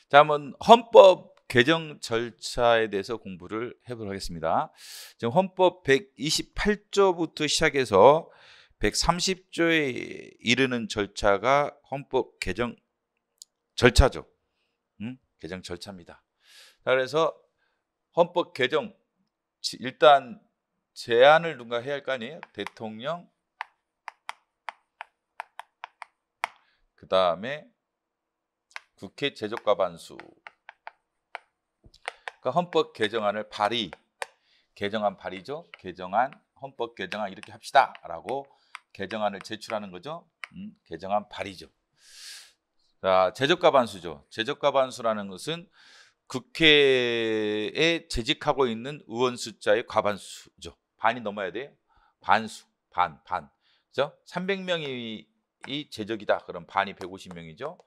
자, 한번 헌법 개정 절차에 대해서 공부를 해보도록 하겠습니다. 지금 헌법 128조부터 시작해서 130조에 이르는 절차가 헌법 개정 절차죠. 개정 절차입니다. 자, 그래서 헌법 개정 일단 제안을 누가 해야 할 거 아니에요? 대통령, 그 다음에 국회 제적과반수. 그러니까 헌법 개정안을 개정안 발의죠. 개정안, 헌법 개정안 이렇게 합시다라고 개정안을 제출하는 거죠. 개정안 발의죠. 자, 제적과반수죠. 제적과반수라는 것은 국회에 재직하고 있는 의원 숫자의 과반수죠. 반이 넘어야 돼요. 반수, 반. 그죠? 300명이 제적이다. 그럼 반이 150명이죠.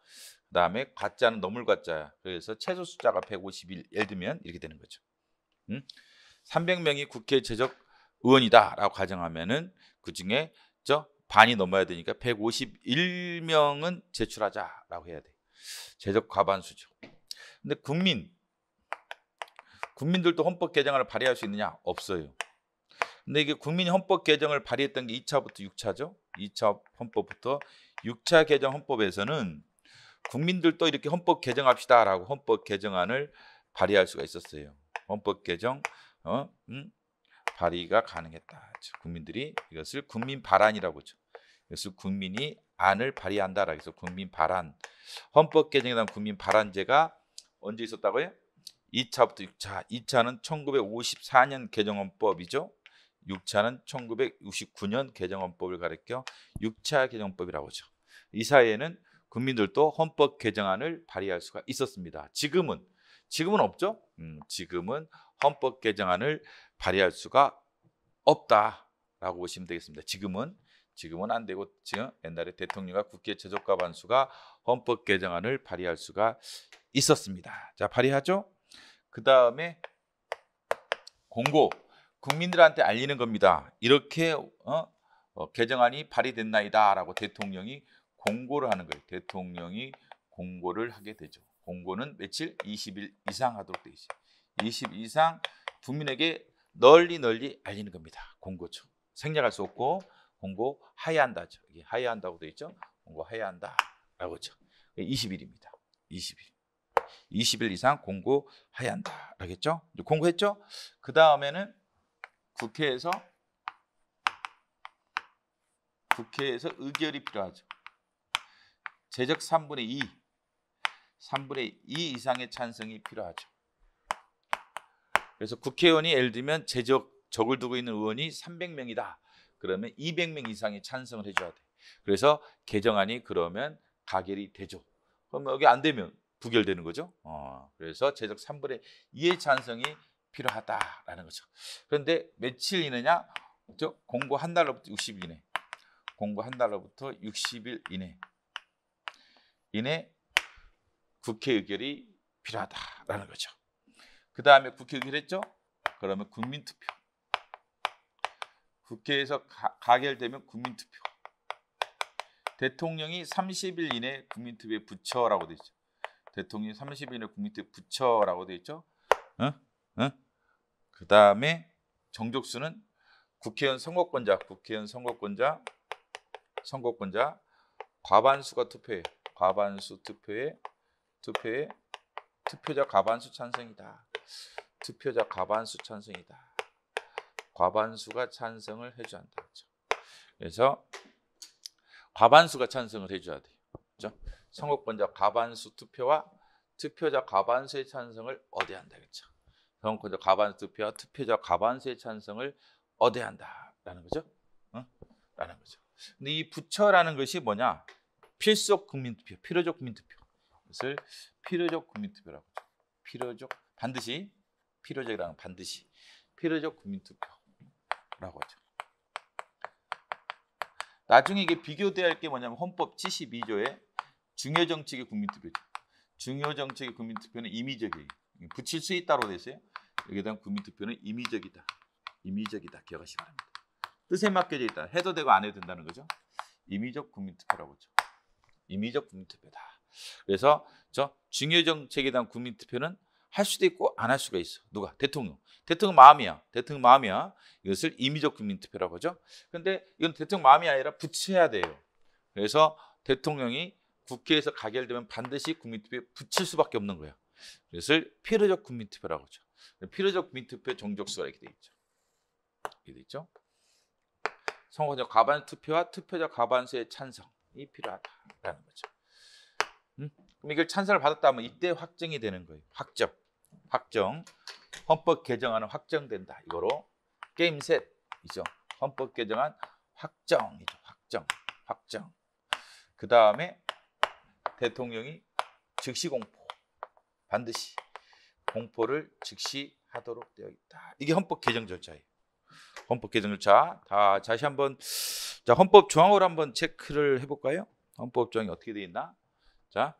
그다음에 과자는 넘을 과자야. 그래서 최소 숫자가 151. 예를 들면 이렇게 되는 거죠. 300명이 국회 제적 의원이다라고 가정하면은 그 중에 반이 넘어야 되니까 151명은 제출하자라고 해야 돼. 제적 과반수죠. 근데 국민들도 헌법 개정안을 발의할 수 있느냐? 없어요. 근데 이게 국민이 헌법 개정을 발의했던 게 2차부터 6차죠. 2차 헌법부터 6차 개정 헌법에서는 국민들도 이렇게 헌법 개정합시다라고 헌법 개정안을 발의할 수가 있었어요. 헌법 개정 발의가 가능했다. 국민들이 이것을 국민 발안이라고 하죠. 이것을 국민이 안을 발의한다라고 해서 국민 발안. 헌법 개정에 대한 국민 발안제가 언제 있었다고요? 2차부터 6차. 2차는 1954년 개정헌법이죠. 6차는 1969년 개정헌법을 가리켜 6차 개정헌법이라고 하죠. 이 사이에는 국민들도 헌법 개정안을 발의할 수가 있었습니다. 지금은 없죠? 지금은 헌법 개정안을 발의할 수가 없다라고 보시면 되겠습니다. 지금은 안 되고 지금 옛날에 대통령과 국회 제적과반수가 헌법 개정안을 발의할 수가 있었습니다. 자, 발의하죠? 그 다음에 공고, 국민들한테 알리는 겁니다. 이렇게 개정안이 발의됐나이다라고 대통령이 공고를 하는 거예요. 대통령이 공고를 하게 되죠. 공고는 며칠? 20일 이상 하도록 되어 있어요. 20일 이상 국민에게 널리 알리는 겁니다. 공고죠. 생략할 수 없고 공고하여야 한다죠. 이게 하여야 한다고 되어 있죠. 공고하여야 한다라고 하죠. 20일입니다. 20일 이상 공고하여야 한다. 알겠죠? 공고했죠? 그 다음에는 국회에서 의결이 필요하죠. 제적 3분의 2 이상의 찬성이 필요하죠. 그래서 국회의원이 예를 들면 적을 두고 있는 의원이 300명이다. 그러면 200명 이상의 찬성을 해줘야 돼. 그래서 개정안이 그러면 가결이 되죠. 그럼 여기 안 되면 부결되는 거죠. 그래서 제적 3분의 2의 찬성이 필요하다라는 거죠. 그런데 며칠 이내냐? 공고 한 달로부터 60일 이내. 공고 한 달로부터 60일 이내 국회 의결이 필요하다라는 거죠. 그 다음에 국회 의결했죠? 그러면 국민투표. 국회에서 가결되면 국민투표. 대통령이 30일 이내 국민투표에 붙여라고 돼 있죠. 대통령이 30일 이내 국민투표에 붙여라고 돼 있죠. 그 다음에 정족수는 국회의원 선거권자 과반수가 투표해. 과반수 투표에 투표자 과반수 찬성이다. 투표자 과반수 찬성이다. 과반수가 찬성을 해줘야 한다. 그래서 과반수가 찬성을 해줘야 돼요. 그렇죠? 선거권자 과반수 투표와 투표자 과반수의 찬성을 얻어야 한다. 그렇죠? 선거권자 과반수 투표와 투표자 과반수의 찬성을 얻어야 한다라는 거죠. 라는 거죠. 근데 이 부처라는 것이 뭐냐? 필수적 국민투표, 필요적 국민투표. 그것을 필요적 국민투표라고 하죠. 반드시 필요적이라는 반드시 필요적 국민투표라고 하죠. 나중에 이게 비교돼야 할 게 뭐냐면 헌법 72조의 중요정책의 국민투표죠. 중요정책의 국민투표는 임의적이에요. 붙일 수 있다로 돼 있어요. 여기에 대한 국민투표는 임의적이다. 기억하시기 바랍니다. 뜻에 맡겨져 있다. 해도 되고 안 해도 된다는 거죠. 임의적 국민투표라고 하죠. 임의적 국민투표다. 그래서 저 중요 정책에 대한 국민 투표는 할 수도 있고 안 할 수가 있어. 누가? 대통령. 대통령 마음이야. 대통령 마음이야. 이것을 임의적 국민 투표라고 하죠. 근데 이건 대통령 마음이 아니라 붙여야 돼요. 그래서 대통령이 국회에서 가결되면 반드시 국민 투표에 붙일 수밖에 없는 거야. 이것을 필요적 국민 투표라고 하죠. 필요적 국민 투표의 정족수가 이렇게 돼 있죠. 이렇게 돼 있죠. 선거적 과반 투표와 투표자 과반수의 찬성이 필요하다라는 거죠. 그럼 이걸 찬성을 받았다 하면 이때 확정이 되는 거예요. 확정. 헌법 개정안은 확정된다. 이거로 게임 셋이죠. 헌법 개정안 확정이죠. 확정. 그 다음에 대통령이 즉시 공포. 반드시 공포를 즉시 하도록 되어 있다. 이게 헌법 개정 절차예요. 헌법 개정 절차. 다 다시 한번 자, 헌법 조항으로 한번 체크를 해볼까요? 헌법 조항이 어떻게 되어 있나? 자,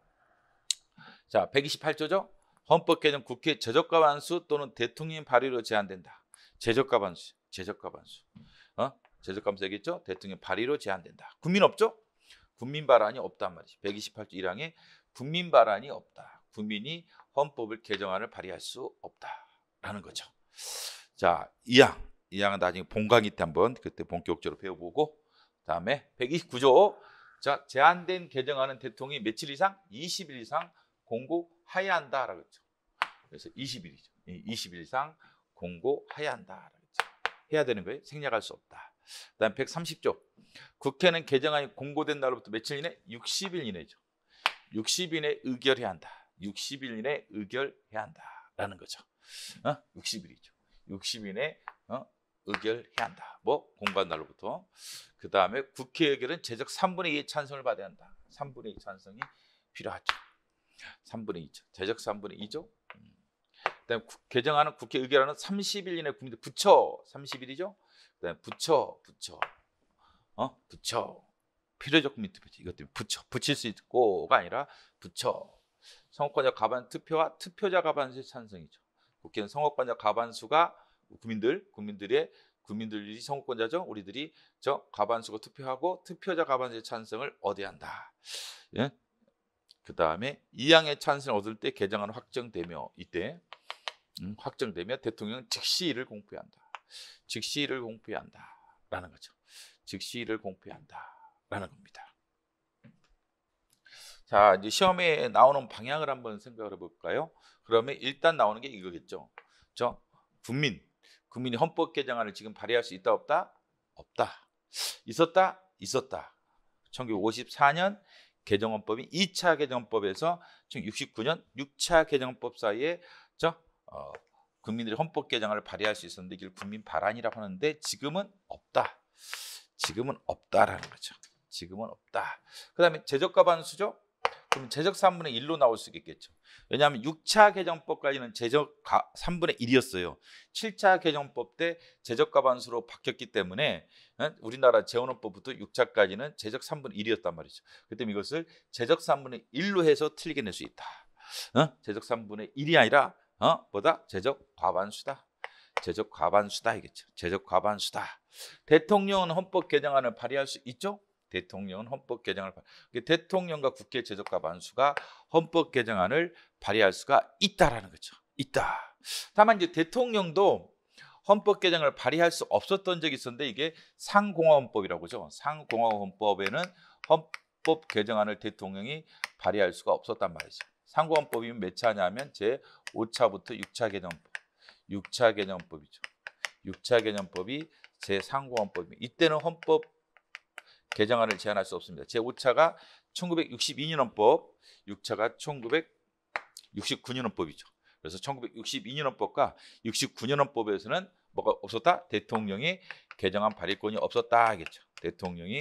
128조죠. 헌법 개정 국회 제적과 반수 또는 대통령 발의로 제한된다. 제적과 반수. 제적과 반수겠죠? 대통령 발의로 제한된다. 국민 없죠? 국민 발안이 없단 말이지. 128조 1항에 국민 발안이 없다. 국민이 헌법을 개정안을 발의할 수 없다라는 거죠. 자, 2항은 나중에 본 강의 때 한번 그때 본격적으로 배워보고, 그다음에 129조. 자, 제한된 개정안은 대통령이 며칠 이상? 20일 이상 공고하여야 한다라고 했죠. 그래서 20일이죠. 20일 이상 공고하여야 한다라고 했죠. 해야 되는 거예요. 생략할 수 없다. 그다음 130조. 국회는 개정안이 공고된 날로부터 며칠 이내? 60일 이내죠. 60일 이내 의결해야 한다. 60일 이내 의결해야 한다라는 거죠. 60일이죠. 60일 이내 의결해야 한다. 뭐 공고한 날로부터. 그 다음에 국회 의결은 제적 3분의 2의 찬성을 받아야 한다. 3분의 2 찬성이 필요하죠. 3분의 2죠. 제적 3분의 2죠. 그다음에 개정안은 국회 의결하는 30일 이내 국민들 붙여 30일이죠. 그다음에 붙여 필요적 국민 투표지. 이것 때문에 붙일 수 있고가 아니라 붙여. 선거권자 과반 투표와 투표자 과반수의 찬성이죠. 국회는 선거권자 과반수가 국민들이 선거권자죠. 우리들이 저 과반수가 투표하고 투표자 과반수의 찬성을 얻어야 한다. 예? 그 다음에 2항의 찬성을 얻을 때 개정안은 확정되며 이때 확정되며 대통령은 즉시 이를 공포해야 한다. 즉시 이를 공포해야 한다라는 거죠. 즉시 이를 공포해야 한다라는 겁니다. 자, 이제 시험에 나오는 방향을 한번 생각을 해볼까요? 그러면 일단 나오는 게 이거겠죠. 국민이 헌법 개정안을 지금 발의할 수 있다 없다? 없다. 있었다? 1954년 개정헌법이 2차 개정헌법에서 1969년 6차 개정헌법 사이에 국민들이 헌법 개정안을 발의할 수 있었는데 이걸 국민 발안이라고 하는데 지금은 없다. 지금은 없다라는 거죠. 지금은 없다. 그다음에 제적과 반수죠. 그럼 제적 3분의 1로 나올 수 있겠죠. 왜냐하면 6차 개정법까지는 제적 3분의 1이었어요. 7차 개정법 때 제적과 반수로 바뀌었기 때문에 우리나라 재헌헌법부터 6차까지는 제적 3분의 1이었단 말이죠. 그렇기 때문에 이것을 제적 3분의 1로 해서 틀리게 낼 수 있다. 제적 3분의 1이 아니라 제적 과반수다. 제적 과반수다 이겠죠. 제적 과반수다. 대통령은 헌법 개정안을 발의할 수 있죠. 대통령은 헌법 개정을 대통령과 국회 제적 과반수가 헌법 개정안을 발의할 수가 있다라는 거죠. 있다. 다만 이제 대통령도 헌법 개정을 발의할 수 없었던 적이 있었는데 이게 상공화헌법이라고 하죠. 상공화헌법에는 헌법 개정안을 대통령이 발의할 수가 없었단 말이죠. 상공화헌법이면 몇 차냐면 제 5차부터 6차 개정법. 6차 개정법이죠. 6차 개정법이 제 상공화헌법입니다. 이때는 헌법 개정안을 제한할 수 없습니다. 제 5차가 1962년 헌법, 6차가 1969년 헌법이죠. 그래서 1962년 헌법과 69년 헌법에서는 뭐가 없었다? 대통령이 개정안 발의권이 없었다 하겠죠. 대통령이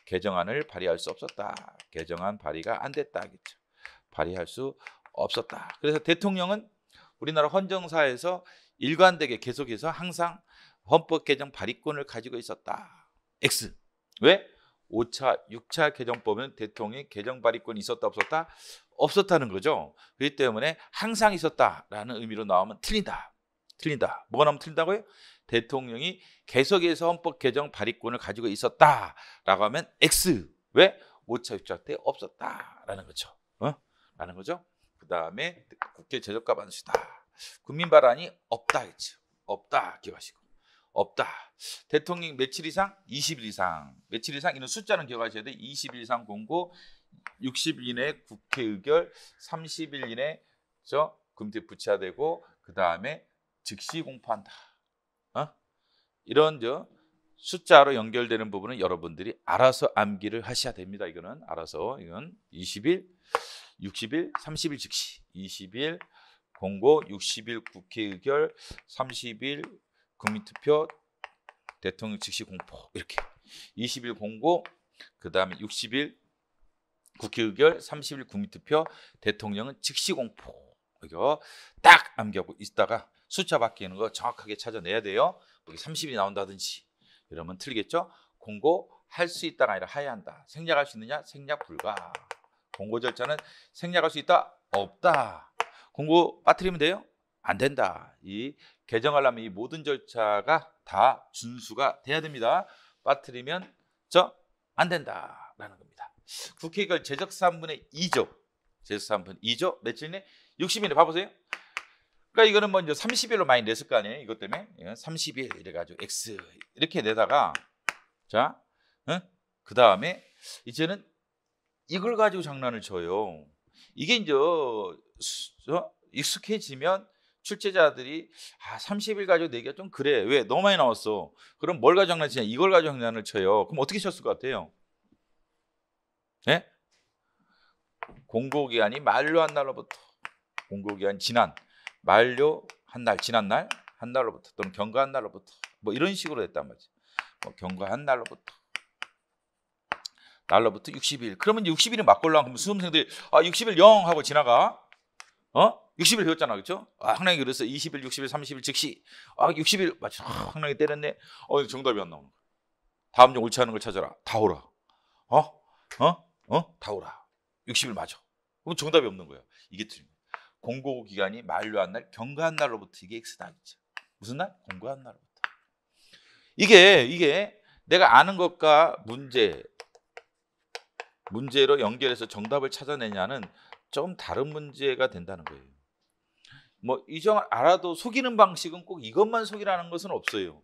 개정안을 발의할 수 없었다. 개정안 발의가 안 됐다 하겠죠. 발의할 수 없었다. 그래서 대통령은 우리나라 헌정사에서 일관되게 계속해서 항상 헌법 개정 발의권을 가지고 있었다. X. 왜? 5차, 6차 개정법은 대통령이 개정 발의권이 있었다 없었다? 없었다는 거죠. 그렇기 때문에 항상 있었다라는 의미로 나오면 틀린다. 뭐가 나오면 틀린다고요? 대통령이 계속해서 헌법 개정 발의권을 가지고 있었다라고 하면 X. 왜? 5차, 6차 때 없었다라는 거죠. 있다라는 거죠. 그 다음에 국회 제적과 반드시다. 국민 발안이 없다 했죠. 없다 기억하시고. 없다. 대통령 며칠 이상? 20일 이상. 며칠 이상? 이런 숫자는 기억하셔야 돼. 20일 이상 공고, 60일 이내 국회 의결, 30일 이내 금태 부차되고 그 다음에 즉시 공포한다. 이런 숫자로 연결되는 부분은 여러분들이 알아서 암기를 하셔야 됩니다. 이거는 알아서 이건 20일, 60일, 30일 즉시, 20일 공고, 60일 국회 의결, 30일 국민투표, 대통령 즉시 공포 이렇게 20일 공고, 그 다음에 60일 국회 의결, 30일 국민투표, 대통령은 즉시 공포. 이거 딱 암기하고 있다가 숫자 바뀌는 거 정확하게 찾아내야 돼요. 여기 30일이 나온다든지 이러면 틀리겠죠. 공고할 수 있다가 아니라 하야 한다. 생략할 수 있느냐? 생략 불가. 공고 절차는 생략할 수 있다? 없다. 공고 빠뜨리면 돼요? 안 된다. 이 개정하려면 이 모든 절차가 다 준수가 돼야 됩니다. 빠뜨리면 안 된다라는 겁니다. 국회의결 제적 3분의 2조. 제적 3분의 2조 며칠 내? 60일에 봐보세요. 그러니까 이거는 뭐 이제 30일로 많이 냈을 거 아니에요. 이것 때문에 30일 이래가지고 X 이렇게 내다가 그 다음에 이제는 이걸 가지고 장난을 쳐요. 이게 이제 익숙해지면 출제자들이 30일 가지고 내기가 좀 그래. 왜? 너무 많이 나왔어. 그럼 뭘 가지고 장난치냐? 이걸 가지고 장난을 쳐요. 그럼 어떻게 쳤을 것 같아요? 네? 공고기한이 만료한 날로부터, 공고기한 지난, 만료한 날, 지난 날, 한 날로부터 또는 경과한 날로부터 뭐 이런 식으로 됐단 말이죠. 뭐 경과한 날로부터 60일. 그러면 60일이 맞걸로 하면 수험생들이 60일 0 하고 지나가. 60일 배웠잖아, 그렇죠? 학랑이 그래서 20일, 60일, 30일 즉시 60일 맞죠? 학랑이 때렸네. 정답이 안 나오는 거야. 다음 중 옳지 않은 걸 찾아라. 다 오라. 다 오라. 60일 맞아. 그럼 정답이 없는 거야. 이게 틀린 거야. 공고 기간이 만료한 날, 경과한 날로부터 이게 X다. 그렇죠? 무슨 날? 공고한 날로부터. 이게 내가 아는 것과 문제로 연결해서 정답을 찾아내냐는 좀 다른 문제가 된다는 거예요. 뭐 이정을 알아도 속이는 방식은 꼭 이것만 속이라는 것은 없어요.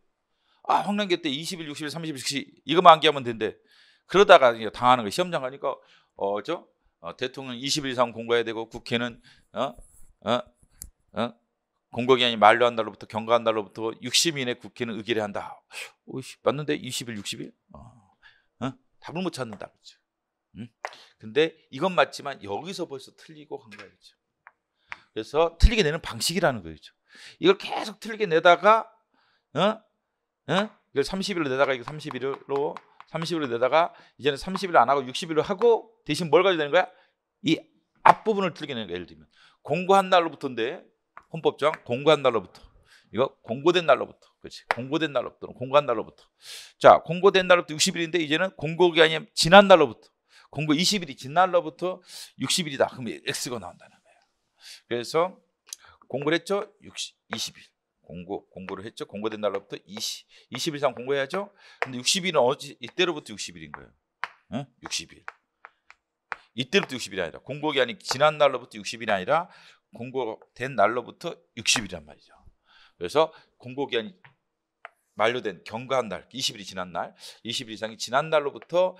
황량계 때 20일, 60일, 30일 즉시 이것만 암기하면 된대. 그러다가 당하는 거 시험장 가니까 대통령 20일 이상 공고해야 되고 국회는 공고기한이 만료한 날로부터 경과한 날로부터 60일 이내 국회는 의결해야 한다. 맞는데 20일, 60일? 답을 못 찾는다. 그렇죠? 근데 이건 맞지만 여기서 벌써 틀리고 한 거죠. 그래서 틀리게 내는 방식이라는 거죠. 이걸 계속 틀리게 내다가 이걸 30일로 내다가 이거 30일로 내다가 이제는 30일 안 하고 60일로 하고 대신 뭘 가지고 되는 거야? 이 앞부분을 틀리게 내는 거야. 예를 들면 공고한 날로부터인데 헌법정 공고한 날로부터 이거 공고된 날로부터 그렇지 공고된 날로부터 공고한 날로부터 자 공고된 날로부터 60일인데 이제는 공고기간이 지난 날로부터 공고 20일이 지난 날로부터 60일이다. 그럼 X가 나온다는 거예요. 그래서 공고를 했죠. 20일 공고를 했죠. 공고된 날로부터 20일 이상 공고해야죠. 근데 60일은 이때로부터 60일인 거예요. 60일. 이때부터 60일이 아니라 공고기간이 지난 날로부터 60일이 아니라 공고된 날로부터 60일이란 말이죠. 그래서 공고기간이 만료된 경과한 날 20일이 지난 날 20일 이상이 지난 날로부터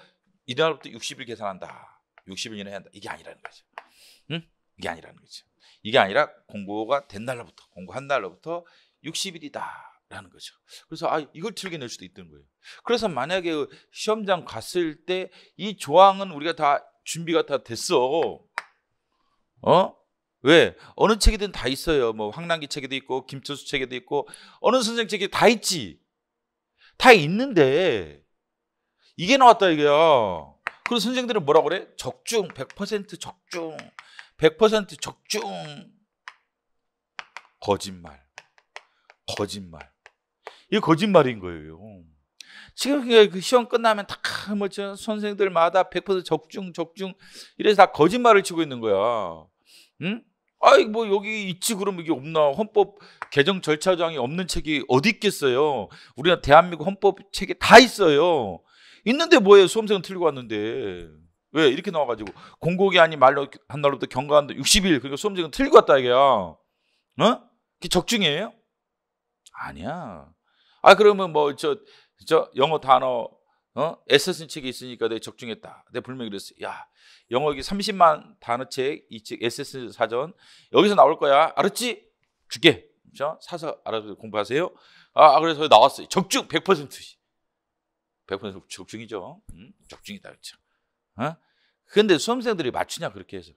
이날부터 60일 계산한다. 60일 이내 한다. 이게 아니라는 거죠. 이게 아니라는 거죠. 이게 아니라 공고가 된 날로부터 공고한 날로부터 60일이다라는 거죠. 그래서 이걸 틀리게 낼 수도 있다는 거예요. 그래서 만약에 시험장 갔을 때 이 조항은 우리가 다 준비가 다 됐어. 왜? 어느 책이든 다 있어요. 뭐 황남기 책에도 있고 김철수 책에도 있고 어느 선생 책에 다 있지. 다 있는데 이게 나왔다 이게야. 그래서 선생들은 뭐라고 그래? 적중, 100% 적중, 100% 적중. 거짓말. 이게 거짓말인 거예요. 지금 그 시험 끝나면 다 뭐 선생들마다 100% 적중 이래서 다 거짓말을 치고 있는 거야. 응? 뭐 여기 있지 그러면 이게 없나? 헌법 개정 절차 조항이 없는 책이 어디 있겠어요? 우리가 대한민국 헌법 책에 다 있어요. 있는데 뭐예요? 수험생은 틀리고 왔는데. 왜 이렇게 나와가지고 공고기 아닌 말로 한 날로부터 경과한다 60일 그러니까 수험생은 틀리고 왔다 이게야. 어? 그게 적중이에요? 아니야. 아 그러면 뭐 저 영어 단어 에세슨 책이 있으니까 내가 적중했다. 내가 분명히 그랬어. 야 영어 여기 30만 단어 책 이 책 에세슨 사전 여기서 나올 거야. 알았지? 줄게. 그렇죠? 사서 알아서 공부하세요. 아 그래서 나왔어요. 적중 100%. 100% 적중이죠. 적중이다 그렇죠. 근데 수험생들이 맞추냐 그렇게 해서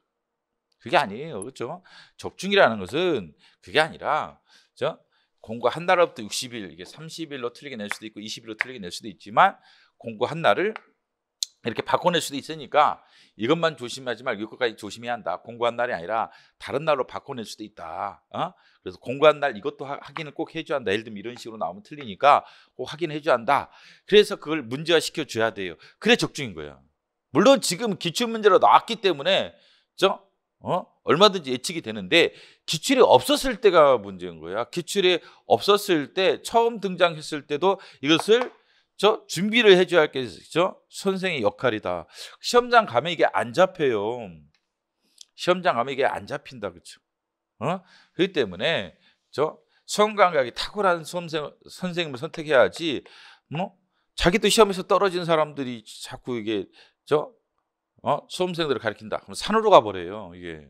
그게 아니에요. 그렇죠? 적중이라는 것은 그게 아니라 공고 한 날부터 60일 이게 30일로 틀리게 낼 수도 있고 20일로 틀리게 낼 수도 있지만 공고 한 날을 이렇게 바꿔낼 수도 있으니까 이것만 조심하지 말고 이것까지 조심해야 한다. 공고 한 날이 아니라 다른 날로 바꿔낼 수도 있다. 그래서 공고 한 날 이것도 확인을 꼭 해줘야 한다. 예를 들면 이런 식으로 나오면 틀리니까 꼭 확인해줘야 한다. 그래서 그걸 문제화 시켜줘야 돼요. 그래 적중인 거예요. 물론 지금 기출문제로 나왔기 때문에 얼마든지 예측이 되는데 기출이 없었을 때가 문제인 거야. 기출이 없었을 때 처음 등장했을 때도 이것을 준비를 해줘야 할 게 있죠. 선생의 역할이다. 시험장 가면 이게 안 잡혀요. 시험장 가면 이게 안 잡힌다, 그렇죠? 그렇기 때문에 수험 감각이 탁월한 선생님을 선택해야지. 자기도 시험에서 떨어진 사람들이 자꾸 이게 수험생들을 가르친다. 그럼 산으로 가버려요, 이게.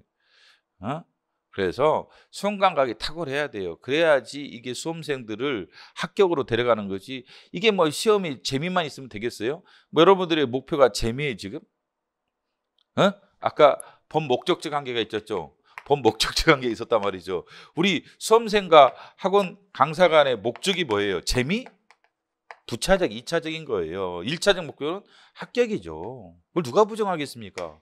그래서 수험 감각이 탁월해야 돼요. 그래야지 이게 수험생들을 합격으로 데려가는 거지. 이게 뭐 시험이 재미만 있으면 되겠어요? 뭐 여러분들의 목표가 재미예요, 지금? 아까 범목적적 관계가 있었죠. 범목적적 관계가 있었단 말이죠. 우리 수험생과 학원 강사 간의 목적이 뭐예요? 재미? 부차적, 2차적인 거예요. 1차적 목표는 합격이죠. 그걸 누가 부정하겠습니까?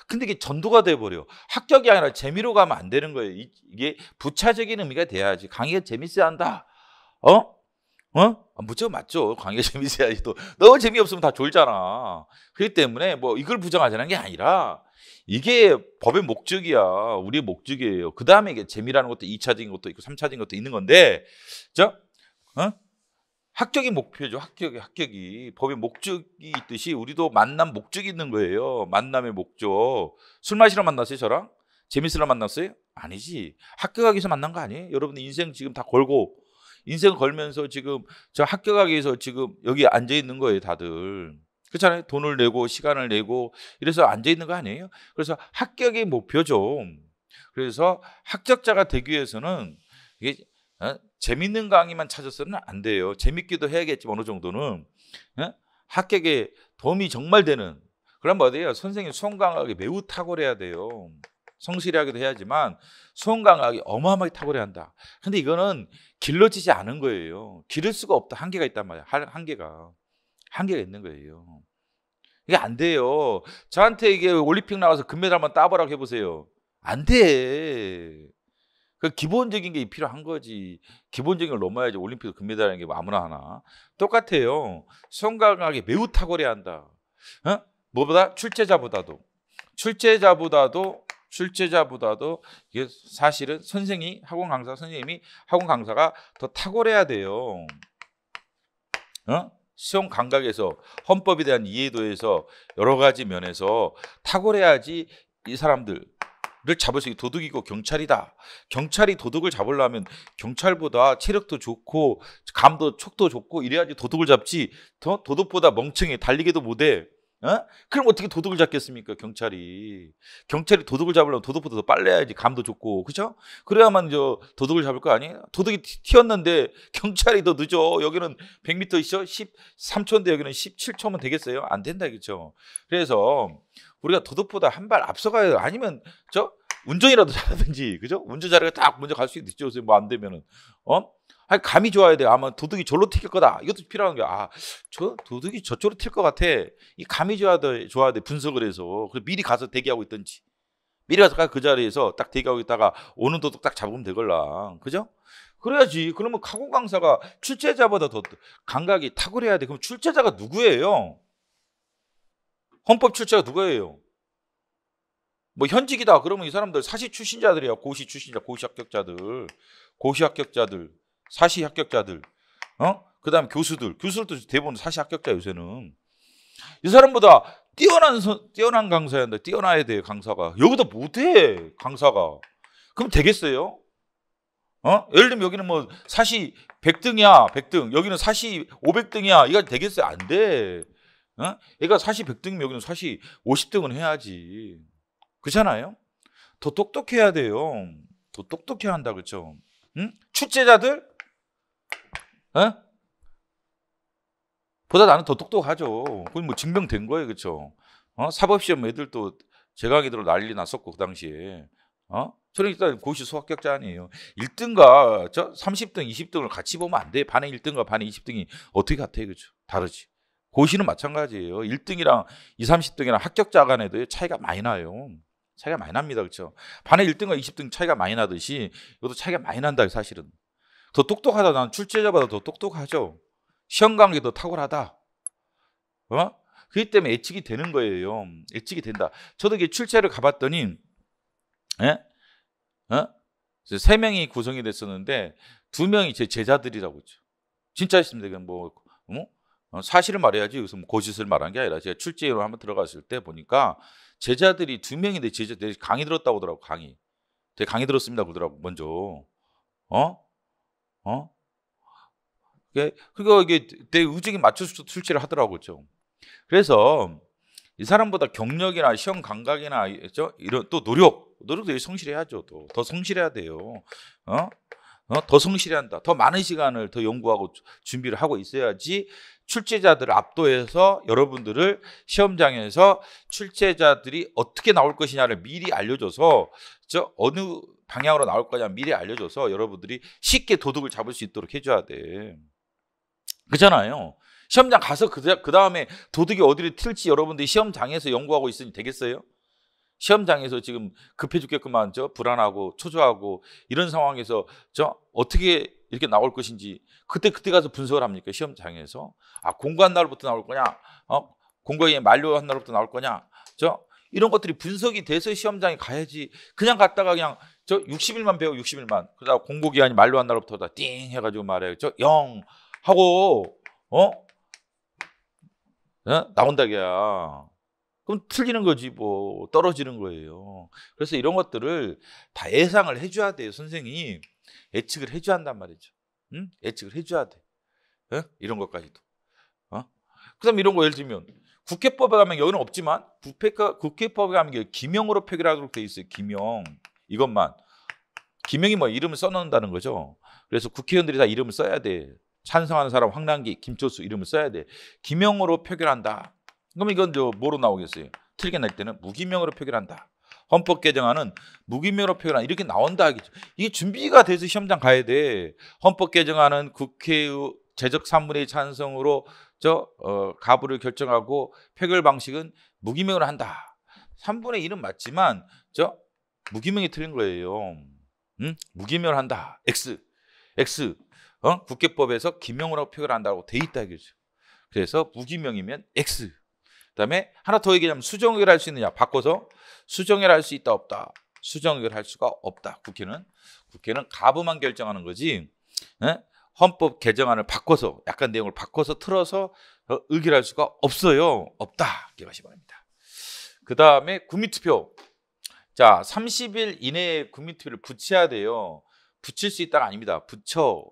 근데 이게 전도가 돼버려. 합격이 아니라 재미로 가면 안 되는 거예요. 이게 부차적인 의미가 돼야지. 강의가 재밌어야 한다. 무조건 맞죠. 강의가 재밌어야지. 또 너무 재미없으면 다 졸잖아. 그렇기 때문에 뭐 이걸 부정하자는 게 아니라 이게 법의 목적이야. 우리의 목적이에요. 그 다음에 이게 재미라는 것도 2차적인 것도 있고 3차적인 것도 있는 건데, 합격이 목표죠. 합격이 법의 목적이 있듯이 우리도 만남 목적이 있는 거예요. 만남의 목적. 술 마시러 만났어요, 저랑? 재밌으러 만났어요? 아니지. 합격하기 위해서 만난 거 아니에요? 여러분들 인생 지금 다 걸고 인생 걸면서 지금 합격하기 위해서 지금 여기 앉아 있는 거예요, 다들. 그렇잖아요. 돈을 내고 시간을 내고 이래서 앉아 있는 거 아니에요? 그래서 합격이 목표죠. 그래서 합격자가 되기 위해서는 이게 재밌는 강의만 찾아서는 안 돼요. 재밌기도 해야겠지만 어느 정도는 합격에 도움이 정말 되는 그런 뭐 어디예요? 선생님 수험 감각이 매우 탁월해야 돼요. 성실하기도 해야지만 수험 감각이 어마어마하게 탁월해야 한다. 근데 이거는 길러지지 않은 거예요. 기를 수가 없다. 한계가 있단 말이야. 한계가 있는 거예요. 이게 안 돼요. 저한테 이게 올림픽 나가서 금메달만 따보라고 해보세요. 안 돼. 그 기본적인 게 필요한 거지. 기본적인 걸 넘어야지 올림픽 금메달이라는 게 아무나 하나. 똑같아요. 수험 감각이 매우 탁월해야 한다. 뭐보다 출제자보다도 이게 사실은 학원 강사가 더 탁월해야 돼요. 수험 감각에서 헌법에 대한 이해도에서 여러 가지 면에서 탁월해야지 이 사람들 를 잡을 수 있고 도둑이고 경찰이다. 경찰이 도둑을 잡으려면 경찰보다 체력도 좋고 감도 촉도 좋고 이래야지 도둑을 잡지. 도둑보다 멍청해 달리기도 못해. 그럼 어떻게 도둑을 잡겠습니까? 경찰이 도둑을 잡으려면 도둑보다 더 빨라야지. 감도 좋고 그렇죠? 그래야만 도둑을 잡을 거 아니에요? 도둑이 튀었는데 경찰이 더 늦어. 여기는 100m 있어 13초인데 여기는 17초면 되겠어요? 안 된다 그렇죠? 그래서 우리가 도둑보다 한 발 앞서가야 아니면 운전이라도 잘하든지 그죠? 운전 잘해가 딱 먼저 갈 수 있죠. 뭐 안 되면은 아니 감이 좋아야 돼. 아마 도둑이 절로 튈 거다. 이것도 필요한 거야. 저 도둑이 저쪽으로 튈 것 같아. 이 감이 좋아야 돼. 분석을 해서 그래서 미리 가서 대기하고 있든지 미리 가서 그 자리에서 딱 대기하고 있다가 오는 도둑 딱 잡으면 되걸라. 그죠? 그래야지. 그러면 학원 강사가 출제자보다 더 감각이 탁월해야 돼. 그럼 출제자가 누구예요? 헌법 출제가 누구예요? 뭐 현직이다. 그러면 이 사람들 사시 출신자들이야. 고시 출신자, 고시 합격자들, 사시 합격자들. 그다음에 교수들도 대부분 사시 합격자 요새는. 이 사람보다 뛰어난 강사야 한다. 뛰어나야 돼요, 강사가. 여기다 못해, 강사가. 그럼 되겠어요? 예를 들면 여기는 뭐 사시 100등이야, 100등. 여기는 사시 500등이야. 이거 되겠어요? 안 돼. 얘가 사시 100등이면 여기는 사시 50등은 해야지. 그렇잖아요? 더 똑똑해야 돼요. 더 똑똑해야 한다, 그렇죠? 응? 출제자들? 보다 나는 더 똑똑하죠. 그건 뭐 증명된 거예요, 그렇죠? 사법시험 애들도 제 강의 들어 난리 났었고 그 당시에. 저는 일단 고시 수학격자 아니에요. 1등과 30등, 20등을 같이 보면 안 돼. 반의 1등과 반의 20등이 어떻게 같아요, 그렇죠? 다르지. 고시는 마찬가지예요. 1등이랑 20, 30등이랑 합격자 간에도 차이가 많이 나요. 차이가 많이 납니다, 그렇죠? 반의 1등과 20등 차이가 많이 나듯이 이것도 차이가 많이 난다, 사실은. 더 똑똑하다. 난 출제자보다 더 똑똑하죠. 시험 관계 더 탁월하다. 그렇기 때문에 예측이 되는 거예요. 예측이 된다. 저도 이게 출제를 가봤더니, 3명이 구성이 됐었는데 2명이 제 제자들이라고 했죠. 진짜 있습니다. 이건 뭐 사실을 말해야지 여기서 뭐 고짓을 말한 게 아니라 제가 출제로 한번 들어갔을 때 보니까 제자들이 2명인데 제자들이 강의 들었다고 하더라고. 강의. 되게 강의 들었습니다 그러더라고. 먼저. 그거 이게 내 의지에 맞춰서 출제를 하더라고, 그렇죠? 그래서 이 사람보다 경력이나 시험 감각이나 이런 또 노력도 되게 성실해야죠. 또 더 성실해야 돼요. 더 성실해야 한다. 더 많은 시간을 더 연구하고 준비를 하고 있어야지 출제자들을 압도해서 여러분들을 시험장에서 출제자들이 어떻게 나올 것이냐를 미리 알려줘서 어느 방향으로 나올 거냐 미리 알려줘서 여러분들이 쉽게 도둑을 잡을 수 있도록 해줘야 돼. 그렇잖아요. 시험장 가서 그 다음에 도둑이 어디를 튈지 여러분들이 시험장에서 연구하고 있으니 되겠어요? 시험장에서 지금 급해 죽겠구만 불안하고 초조하고 이런 상황에서 어떻게 이렇게 나올 것인지 그때 가서 분석을 합니까? 시험장에서 공부한 날부터 나올 거냐, 공부에 만료한 날부터 나올 거냐, 이런 것들이 분석이 돼서 시험장에 가야지. 그냥 갔다가 그냥 60일만 배워 60일만 그러다가 공고기한이 만료한 날부터 다 띵 해가지고 말해요. 0 하고 나온다기야. 그럼 틀리는 거지 뭐 떨어지는 거예요. 그래서 이런 것들을 다 예상을 해줘야 돼요. 선생님이 예측을 해줘야 한단 말이죠. 예측을 해줘야 돼. 이런 것까지도. 그다음 이런 거 예를 들면 국회법에 가면 여기는 없지만 국회법에 가면 기명으로 표결하도록 돼 있어요. 기명. 이것만. 기명이 뭐 이름을 써놓는다는 거죠. 그래서 국회의원들이 다 이름을 써야 돼. 찬성하는 사람 황남기, 김초수 이름을 써야 돼. 기명으로 표결한다. 그럼 이건 뭐로 나오겠어요? 틀리게 낼 때는 무기명으로 표결한다. 헌법 개정안은 무기명으로 표결한다. 이렇게 나온다 하겠죠. 이게 준비가 돼서 시험장 가야 돼. 헌법 개정안은 국회의 제적 3분의 2 찬성으로 가부를 결정하고 표결 방식은 무기명으로 한다. 3분의 1은 맞지만 무기명이 틀린 거예요. 무기명을 한다. X. 국회법에서 기명으로 표결한다고 돼 있다 이거죠. 그래서 무기명이면 X. 그다음에 하나 더 얘기하면 수정 의결할 수 있느냐 바꿔서 수정 의결할 수 있다 없다. 수정 의결할 수가 없다. 국회는 가부만 결정하는 거지. 헌법 개정안을 바꿔서 약간 내용을 바꿔서 틀어서 의결할 수가 없어요. 없다. 기억하시기 바랍니다. 그다음에 국민투표. 자, 30일 이내에 국민투표를 붙여야 돼요. 붙일 수 있다가 아닙니다. 붙여.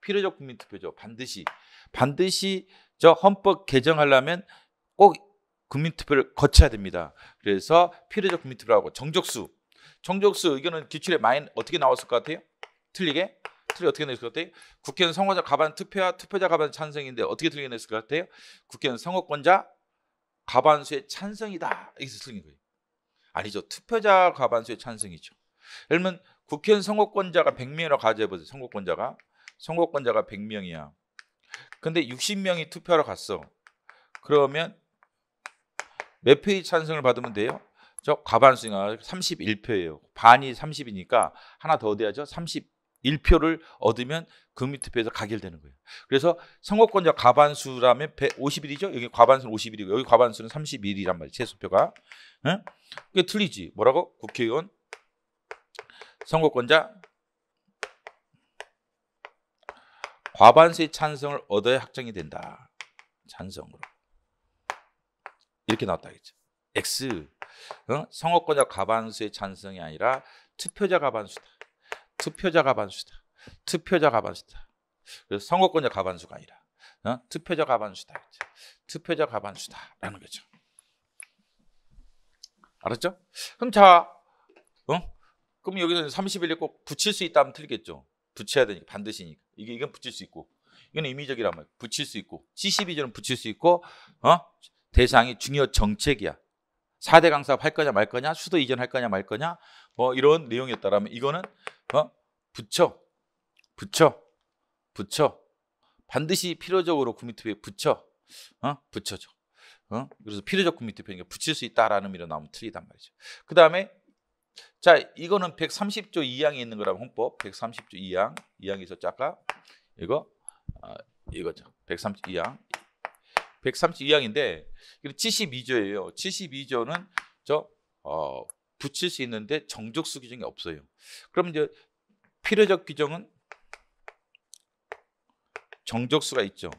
필요적 국민투표죠. 반드시 헌법 개정하려면 꼭 국민투표를 거쳐야 됩니다. 그래서 필요적 국민투표라고 정적수 의견은 기출에 많이 어떻게 나왔을 것 같아요? 틀리게 어떻게 냈을 것 같아요? 국회는 선거자 과반 투표자 과반 찬성인데 어떻게 틀리게 냈을 것 같아요? 국회는 선거권자 과반수의 찬성이다. 여기서 틀린 거예요. 아니죠. 투표자 과반수의 찬성이죠. 예를 들면 국회는 선거권자가 100명이라고 가정해보세요. 선거권자가 100명이야. 근데 60명이 투표하러 갔어. 그러면 몇 표의 찬성을 받으면 돼요? 과반수가 31표예요. 반이 30이니까 하나 더 얻어야죠. 31표를 얻으면 국민투표에서 가결되는 거예요. 그래서 선거권자 과반수라면 50일이죠. 여기 과반수는 50일이고 여기 과반수는 31이란 말이에요. 최소표가. 그게 틀리지. 뭐라고? 국회의원 선거권자 과반수의 찬성을 얻어야 확정이 된다. 찬성으로. 이렇게 나왔다겠죠. X. 선거권자 과반수의 찬성이 아니라 투표자 과반수다. 투표자 과반수다. 투표자 과반수다. 그래서 선거권자 과반수가 아니라 투표자 과반수다. 투표자 과반수다라는 거죠. 알았죠? 그럼 자, 그럼 여기서 31을 꼭 붙일 수 있다면 틀리겠죠. 붙여야 되니까 반드시니까. 이건 붙일 수 있고, 이건 임의적이란 말이에요. 붙일 수 있고, 72조는 붙일 수 있고, 대상이 중요 정책이야. 4대 강사업 할 거냐 말 거냐, 수도 이전할 거냐 말 거냐, 뭐 이런 내용이었다라면 이거는 붙여. 반드시 필요적으로 국민투표에 붙여줘. 그래서 필요적 국민투표니까 붙일 수 있다라는 의미로 나오면 틀리단 말이죠. 그 다음에 자, 이거는 130조 2항에 있는 거라면 헌법 130조 2항 있었죠 아까? 이거죠. 132항 132항인데 72조예요. 72조는 붙일 수 있는데 정족수 규정이 없어요. 그럼 이제 필요적 규정은 정족수가 있죠.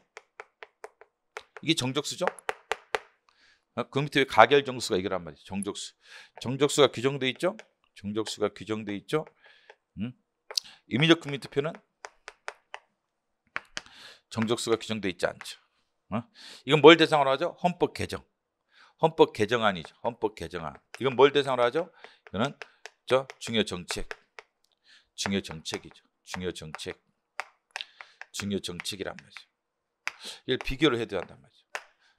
이게 정족수죠? 그 밑에 가결 정수가 이거란 말이죠. 정족수가 규정돼 있죠. 정족수가 규정돼 있죠. 임의적 국민투표는 정족수가 규정돼 있지 않죠. 이건 뭘 대상으로 하죠? 헌법 개정안이죠. 헌법 개정안. 이건 뭘 대상으로 하죠? 이거는 중요 정책이죠. 중요 정책이란 말이죠. 이걸 비교를 해야 한단 말이죠.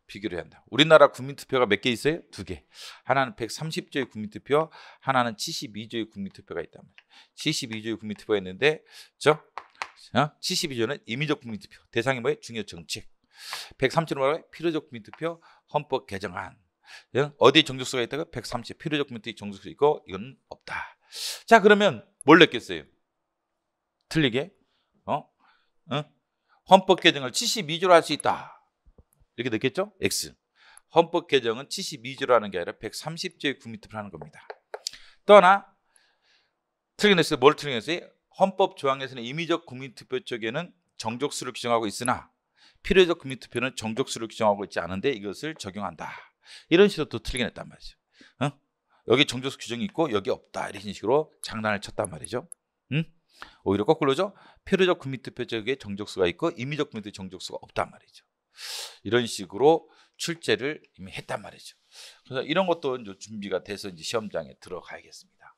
비교를 해야 한다. 우리나라 국민투표가 몇 개 있어요? 2개. 하나는 130조의 국민투표, 하나는 72조의 국민투표가 있단 말이에요. 72조의 국민투표가 있는데 72조는 임의적 국민투표. 대상이 뭐예요? 중요 정책. 130조는 뭐라고요? 필요적 국민투표, 헌법 개정안. 어디에 정족수가 있다고? 130. 필요적 국민투표 정족수 있고 이건 없다. 자, 그러면 뭘 냈겠어요? 틀리게? 헌법 개정을 72조로 할 수 있다. 이렇게 넣겠죠? X. 헌법 개정은 72조로 하는 게 아니라 130조의 국민투표를 하는 겁니다. 또 하나 틀리게 냈어요. 뭘 틀리게 냈어요? 헌법 조항에서는 임의적 국민투표 쪽에는 정족수를 규정하고 있으나 필요적 국민투표는 정족수를 규정하고 있지 않은데 이것을 적용한다. 이런 식으로 또 틀리게 냈단 말이죠. 여기 정족수 규정이 있고 여기 없다. 이런 식으로 장난을 쳤단 말이죠. 오히려 거꾸로죠. 필요적 국민투표 쪽에 정족수가 있고 임의적 국민투표 정족수가 없단 말이죠. 이런 식으로 출제를 이미 했단 말이죠. 그래서 이런 것도 이제 준비가 돼서 이제 시험장에 들어가야겠습니다.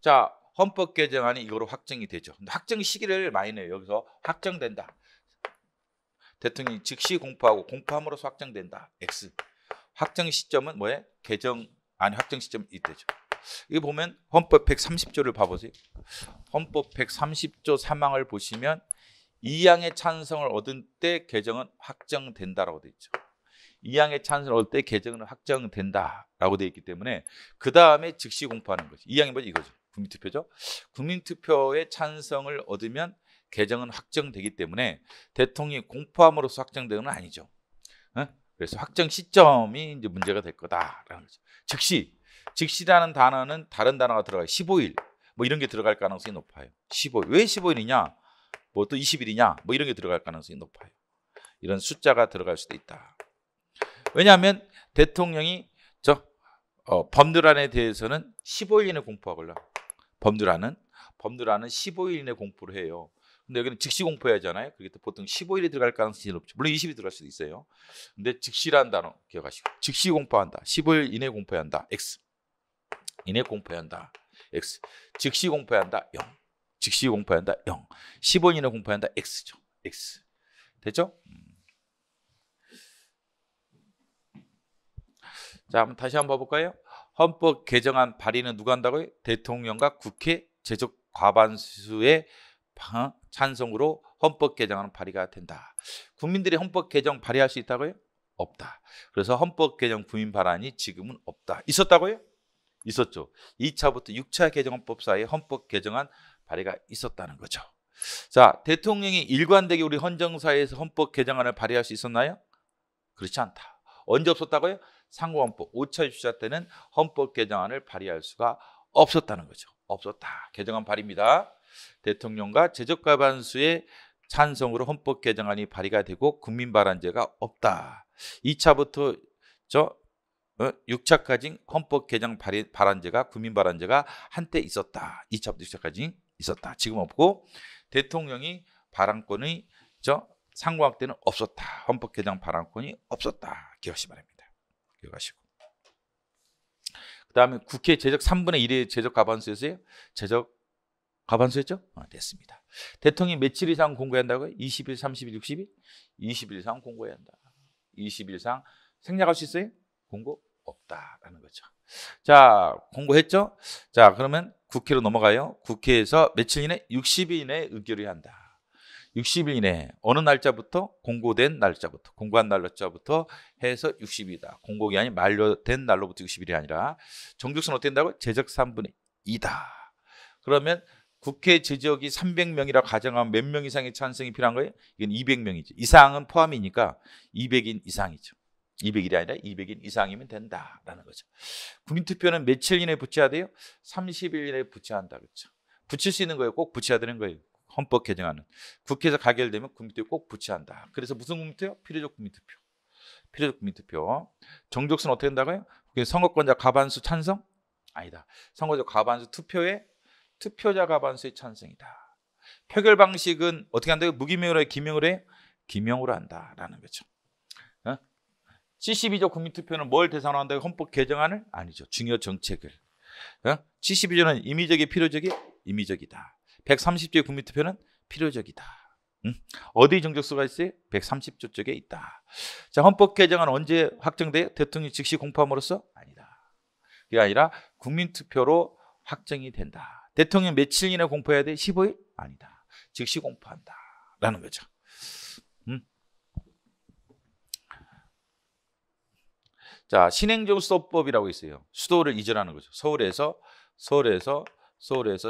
자, 헌법 개정안이 이거로 확정이 되죠. 근데 확정 시기를 많이 내요. 여기서 확정된다. 대통령이 즉시 공포하고 공포함으로써 확정된다. X. 확정 시점은 뭐예요? 개정안이 확정 시점 이때죠. 이거 보면 헌법 130조를 봐보세요. 헌법 130조 3항을 보시면 2항의 찬성을 얻은 때 개정은 확정된다라고 되어 있죠. 2항의 찬성을 얻을 때 개정은 확정된다라고 되어 있기 때문에 그 다음에 즉시 공포하는 거죠. 2항이 뭐죠? 이거죠. 국민투표죠. 국민투표의 찬성을 얻으면 개정은 확정되기 때문에 대통령이 공포함으로써 확정되는 건 아니죠. 그래서 확정 시점이 이제 문제가 될 거다라는 거죠. 즉시라는 단어는 다른 단어가 들어가요. 15일 뭐 이런 게 들어갈 가능성이 높아요. 15일. 왜 15일이냐? 뭐 또 20일이냐? 뭐 이런 게 들어갈 가능성이 높아요. 이런 숫자가 들어갈 수도 있다. 왜냐하면 대통령이 법률안에 대해서는 15일 이내 공포하거나 법률안은 15일 이내 공포를 해요. 근데 여기는 즉시 공포해야 하잖아요. 그게 또 보통 15일이 들어갈 가능성이 높죠. 물론 20일이 들어갈 수도 있어요. 근데 즉시라는 단어 기억하시고 즉시 공포한다. 15일 이내 공포해야 한다. X. 이내 공포해야 한다. X. 즉시 공포해야 한다. 0. 즉시 공포해야 한다. 0. 15일 이내 공포해야 한다. X죠. X. 됐죠? 자, 한번 다시 한번 봐볼까요? 헌법 개정안 발의는 누가 한다고요? 대통령과 국회 제적 과반수의 찬성으로 헌법 개정안은 발의가 된다. 국민들이 헌법 개정 발의할 수 있다고요? 없다. 그래서 헌법 개정 국민 발안이 지금은 없다. 있었다고요? 있었죠. 2차부터 6차 개정헌법 사이에 헌법 개정안 발의가 있었다는 거죠. 자, 대통령이 일관되게 우리 헌정사에서 헌법 개정안을 발의할 수 있었나요? 그렇지 않다. 언제 없었다고요? 상고헌법 5차 유치자 때는 헌법 개정안을 발의할 수가 없었다는 거죠. 없었다. 개정안 발의입니다. 대통령과 제적과반수의 찬성으로 헌법 개정안이 발의가 되고 국민 발안제가 없다. 2차부터 6차 가진 헌법 개정 발안제가 국민 발안제가 한때 있었다. 2차부터 6차까지 있었다. 지금 없고 대통령이 발안권이 상고학 때는 없었다. 헌법 개정 발안권이 없었다. 기억하시 바랍니다. 기억하시고. 그다음에 국회 제적 3분의 1의 제적 과반수였어요. 제적 과반수였죠? 됐습니다. 대통령이 며칠 이상 공고해야 한다고요? 20일, 30일, 60일? 20일 이상 공고해야 한다. 20일 이상 생략할 수 있어요? 공고 없다라는 거죠. 자, 공고했죠? 자, 그러면 국회로 넘어가요. 국회에서 며칠 이내? 60일 이내에 의결해야 한다. 60일 이내 어느 날짜부터? 공고된 날짜부터, 공고한 날짜부터 해서 60일이다. 공고기한이 만료된 날로부터 60일이 아니라 정족수는 어떻게 된다고요? 제적 3분의 2다. 그러면 국회 제적이 300명이라 가정하면 몇 명 이상의 찬성이 필요한 거예요? 이건 200명이죠. 이상은 포함이니까 200인 이상이죠. 200일이 아니라 200인 이상이면 된다라는 거죠. 국민투표는 며칠 이내에 붙여야 돼요? 30일 이내에 붙여야 한다. 그렇죠. 붙일 수 있는 거예요. 꼭 붙여야 되는 거예요. 헌법 개정안은. 국회에서 가결되면 국민투표 꼭 붙여야 한다. 그래서 무슨 국민투표? 필요적 국민투표. 필요적 국민투표. 정족수는 어떻게 된다고요? 선거권자 과반수 찬성? 아니다. 선거자 과반수 투표에 투표자 과반수의 찬성이다. 표결 방식은 어떻게 한다고요? 무기명으로 해? 기명으로 해? 기명으로 한다라는 거죠. 72조 국민투표는 뭘 대상으로 한다고요? 헌법 개정안을? 아니죠. 중요 정책을. 72조는 임의적이 필요적이? 임의적이다. 130조의 국민투표는 필요적이다. 어디 정족수가 있어요? 130조 쪽에 있다. 자, 헌법 개정안 언제 확정돼요? 대통령 즉시 공포함으로써? 아니다. 그게 아니라 국민투표로 확정이 된다. 대통령 며칠 이내 공포해야 돼? 15일? 아니다. 즉시 공포한다. 라는 거죠. 자, 신행정수도법이라고 있어요. 수도를 이전하는 거죠. 서울에서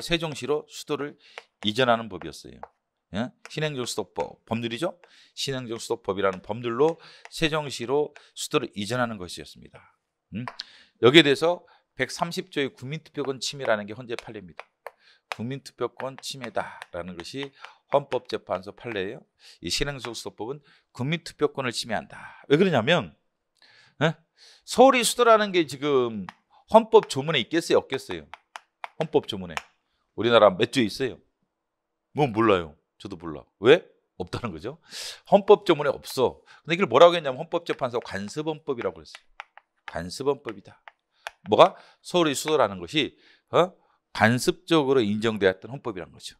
세종시로 수도를 이전하는 법이었어요. 예? 신행정수도법 법률이죠. 신행정수도법이라는 법률로 세종시로 수도를 이전하는 것이었습니다. 여기에 대해서 130조의 국민투표권 침해라는 게 헌재 판례입니다. 국민투표권 침해다라는 것이 헌법재판소 판례예요. 이 신행정수도법은 국민투표권을 침해한다. 왜 그러냐면 서울이 수도라는 게 지금 헌법 조문에 있겠어요? 없겠어요? 헌법 조문에. 우리나라 몇 조에 있어요? 뭐 몰라요. 저도 몰라. 왜? 없다는 거죠. 헌법 조문에 없어. 근데 이걸 뭐라고 했냐면 헌법재판소가 관습헌법이라고 그랬어요. 관습헌법이다. 뭐가? 서울이 수도라는 것이 관습적으로 인정되었던 헌법이라는 거죠.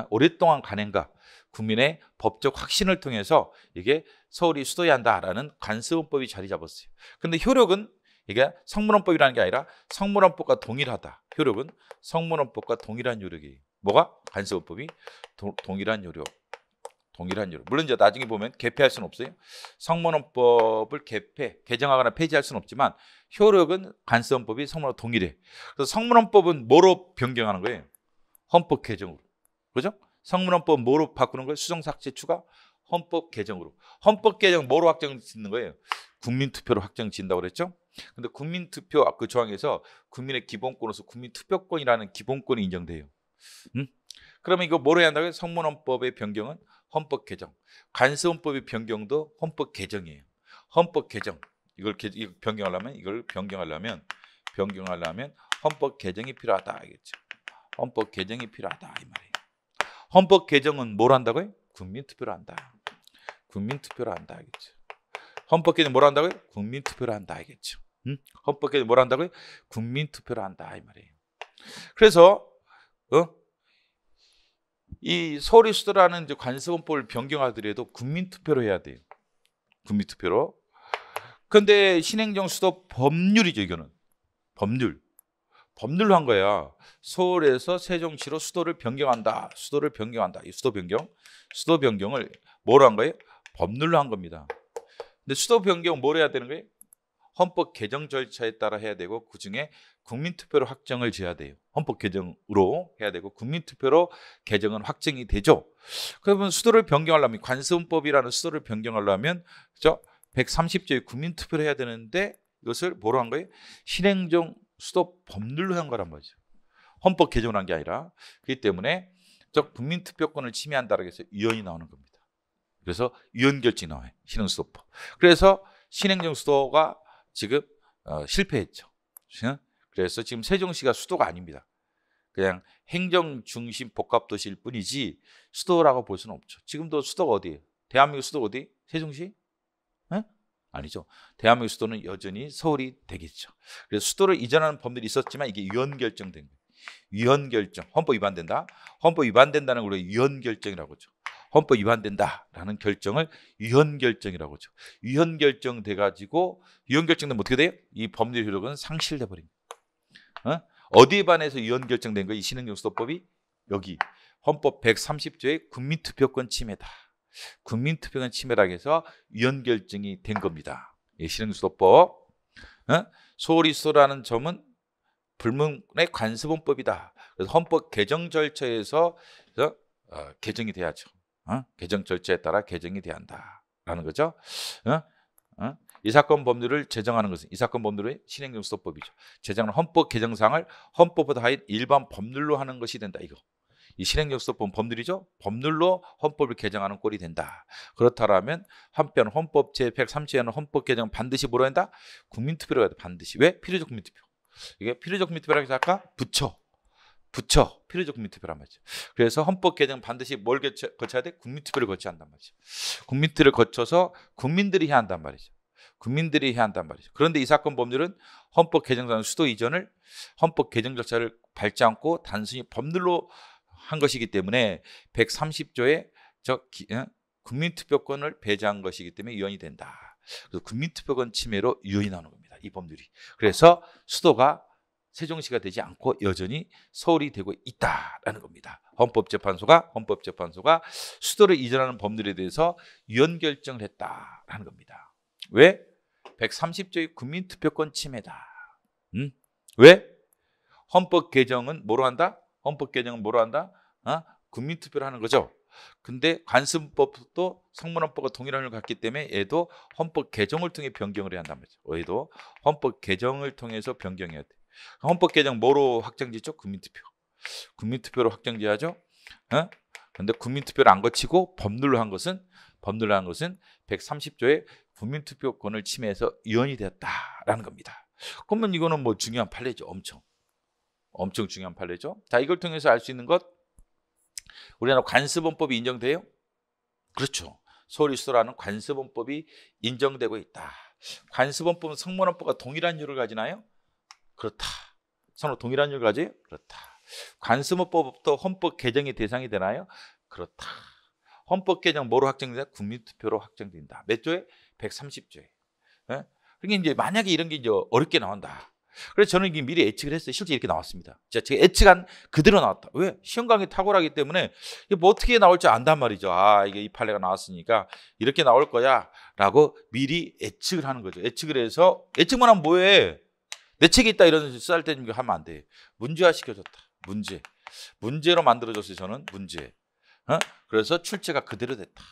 오랫동안 간행과 국민의 법적 확신을 통해서 이게 서울이 수도해야 한다라는 관습헌법이 자리 잡았어요. 근데 효력은 이게 성문헌법이라는 게 아니라 성문헌법과 동일하다. 효력은 성문헌법과 동일한 효력이에요. 뭐가? 관습헌법이 동일한 효력. 동일한 효력. 물론 이제 나중에 보면 개폐할 수는 없어요. 성문헌법을 개정하거나 폐지할 수는 없지만 효력은 관습헌법이 성문헌법 동일해. 그래서 성문헌법은 뭐로 변경하는 거예요? 헌법 개정으로. 그죠? 성문헌법 뭐로 바꾸는 거예요? 수정 삭제 추가 헌법 개정으로. 헌법 개정 뭐로 확정짓는 거예요? 국민투표로 확정짓는다고 그랬죠? 근데 국민투표 그 조항에서 국민의 기본권으로서 국민투표권이라는 기본권이 인정돼요. 그러면 이거 뭐로 해야 한다고요? 성문헌법의 변경은 헌법 개정. 관습헌법의 변경도 헌법 개정이에요. 헌법 개정. 이걸 변경하려면 헌법 개정이 필요하다 알겠죠? 헌법 개정이 필요하다 이 말이에요. 헌법 개정은 뭘 한다고요? 국민투표를 한다. 국민투표를 한다 알겠죠? 헌법 개정 뭘 한다고요? 국민투표를 한다 알겠죠? 헌법 개정 뭘 한다고요? 국민투표를 한다 이 말이에요. 그래서 이 서울이 수도라는 이제 관습헌법을 변경하더라도 국민투표로 해야 돼요. 국민투표로. 그런데 신행정수도 법률이죠. 이거는 법률로 한 거야. 서울에서 세종시로 수도를 변경한다. 수도를 변경한다. 이 수도 변경을 뭐로 한 거예요? 법률로 한 겁니다. 근데 수도 변경 뭘 해야 되는 거예요? 헌법 개정 절차에 따라 해야 되고 그중에 국민투표로 확정을 지어야 돼요. 헌법 개정으로 해야 되고 국민투표로 개정은 확정이 되죠. 그러면 수도를 변경하려면 관습헌법이라는 수도를 변경하려면 그죠? 130조의 국민투표를 해야 되는데 이것을 뭐로 한 거예요? 신행정 수도 법률로 한 거란 말이죠. 헌법 개정을 한 게 아니라. 그렇기 때문에 국민투표권을 침해한다고 해서 위헌이 나오는 겁니다. 그래서 위헌 결정이 나와요. 신행수도법. 그래서 신행정수도가 지금 실패했죠. 그래서 지금 세종시가 수도가 아닙니다. 그냥 행정 중심 복합도시일 뿐이지 수도라고 볼 수는 없죠. 지금도 수도가 어디예요? 대한민국 수도 어디? 세종시? 네? 아니죠. 대한민국 수도는 여전히 서울이 되겠죠. 그래서 수도를 이전하는 법률이 있었지만 이게 위헌결정된 거예요. 위헌결정, 헌법 위반된다. 헌법 위반된다는 걸 위헌결정이라고 하죠. 헌법 위반된다라는 결정을 위헌결정이라고 하죠. 위헌결정 돼가지고 위헌결정되면 어떻게 돼요? 이 법률 효력은 상실돼 버립니다. 어디에 반해서 위헌결정된 거예요? 이 신행정수도법이 여기 헌법 130조의 국민투표권 침해다. 국민투표권 침해라고 해서 위헌결정이 된 겁니다. 이 신행정수도법. 소홀히 수도라는 점은 불문의 관습헌법이다. 그래서 헌법 개정 절차에서 개정이 돼야죠. 개정 절차에 따라 개정이 돼야 한다라는 거죠. 이 사건 법률을 제정하는 것은 이 사건 법률의 신행정수도법이죠. 제정하는 헌법 개정사항을 헌법보다 하인 일반 법률로 하는 것이 된다. 이거 이 신행정수도법 법률이죠. 법률로 헌법을 개정하는 꼴이 된다. 그렇다면 한편 헌법 제130조에는 헌법 개정 반드시 뭐로 한다? 국민투표로 해야 돼. 반드시. 왜? 필요적 국민투표. 이게 필요적 국민투표라고 해서 아까 붙여 필요적 국민투표란 말이죠. 그래서 헌법 개정 반드시 뭘 거쳐야 돼? 국민투표를 거쳐야 한단 말이죠. 국민투표를 거쳐서 국민들이 해야 한단 말이죠. 국민들이 해야 한단 말이죠. 그런데 이 사건 법률은 헌법 개정상 수도 이전을 헌법 개정 절차를 밟지 않고 단순히 법률로 한 것이기 때문에 130조의 국민투표권을 배제한 것이기 때문에 위헌이 된다. 그래서 국민투표권 침해로 위헌이 나오는 겁니다. 이 법률이. 그래서 수도가 세종시가 되지 않고 여전히 서울이 되고 있다라는 겁니다. 헌법재판소가 수도를 이전하는 법률에 대해서 위헌 결정을 했다라는 겁니다. 왜? 130조의 국민투표권 침해다. 왜? 헌법 개정은 뭐로 한다? 국민투표를 하는 거죠. 근데 관습법도 성문헌법과 동일한을 갖기 때문에 얘도 헌법 개정을 통해 변경을 해야 한단 말이죠. 얘도 헌법 개정을 통해서 변경해야 돼. 헌법 개정 뭐로 확정지죠? 국민투표로 확정지하죠. 근데 국민투표를 안 거치고 법률로 한 것은 130조의 국민투표권을 침해해서 위헌이 되었다라는 겁니다. 그러면 이거는 뭐 중요한 판례죠. 엄청 중요한 판례죠. 자, 이걸 통해서 알 수 있는 것, 우리나라 관습헌법이 인정돼요? 그렇죠. 서울이 수도라는 관습헌법이 인정되고 있다. 관습헌법은 성문헌법과 동일한 이유를 가지나요? 그렇다. 서로 동일한 이유를 가지? 그렇다. 관습헌법도 헌법 개정의 대상이 되나요? 그렇다. 헌법 개정 뭐로 확정된다? 국민투표로 확정된다. 몇 조에? 130조에. 그러니까 이제 만약에 이런 게 이제 어렵게 나온다. 그래서 저는 이게 미리 예측을 했어요. 실제 이렇게 나왔습니다. 제가 예측한 그대로 나왔다. 왜? 시험 강의 탁월하기 때문에 이게 뭐 어떻게 나올지 안단 말이죠. 이게 이 판례가 나왔으니까 이렇게 나올 거야 라고 미리 예측을 하는 거죠. 예측을 해서 예측만 하면 뭐해? 내 책에 있다 이런 쌀 때 하면 안 돼. 문제화 시켜줬다. 문제로 만들어줬어요. 저는 문제. 그래서 출제가 그대로 됐다.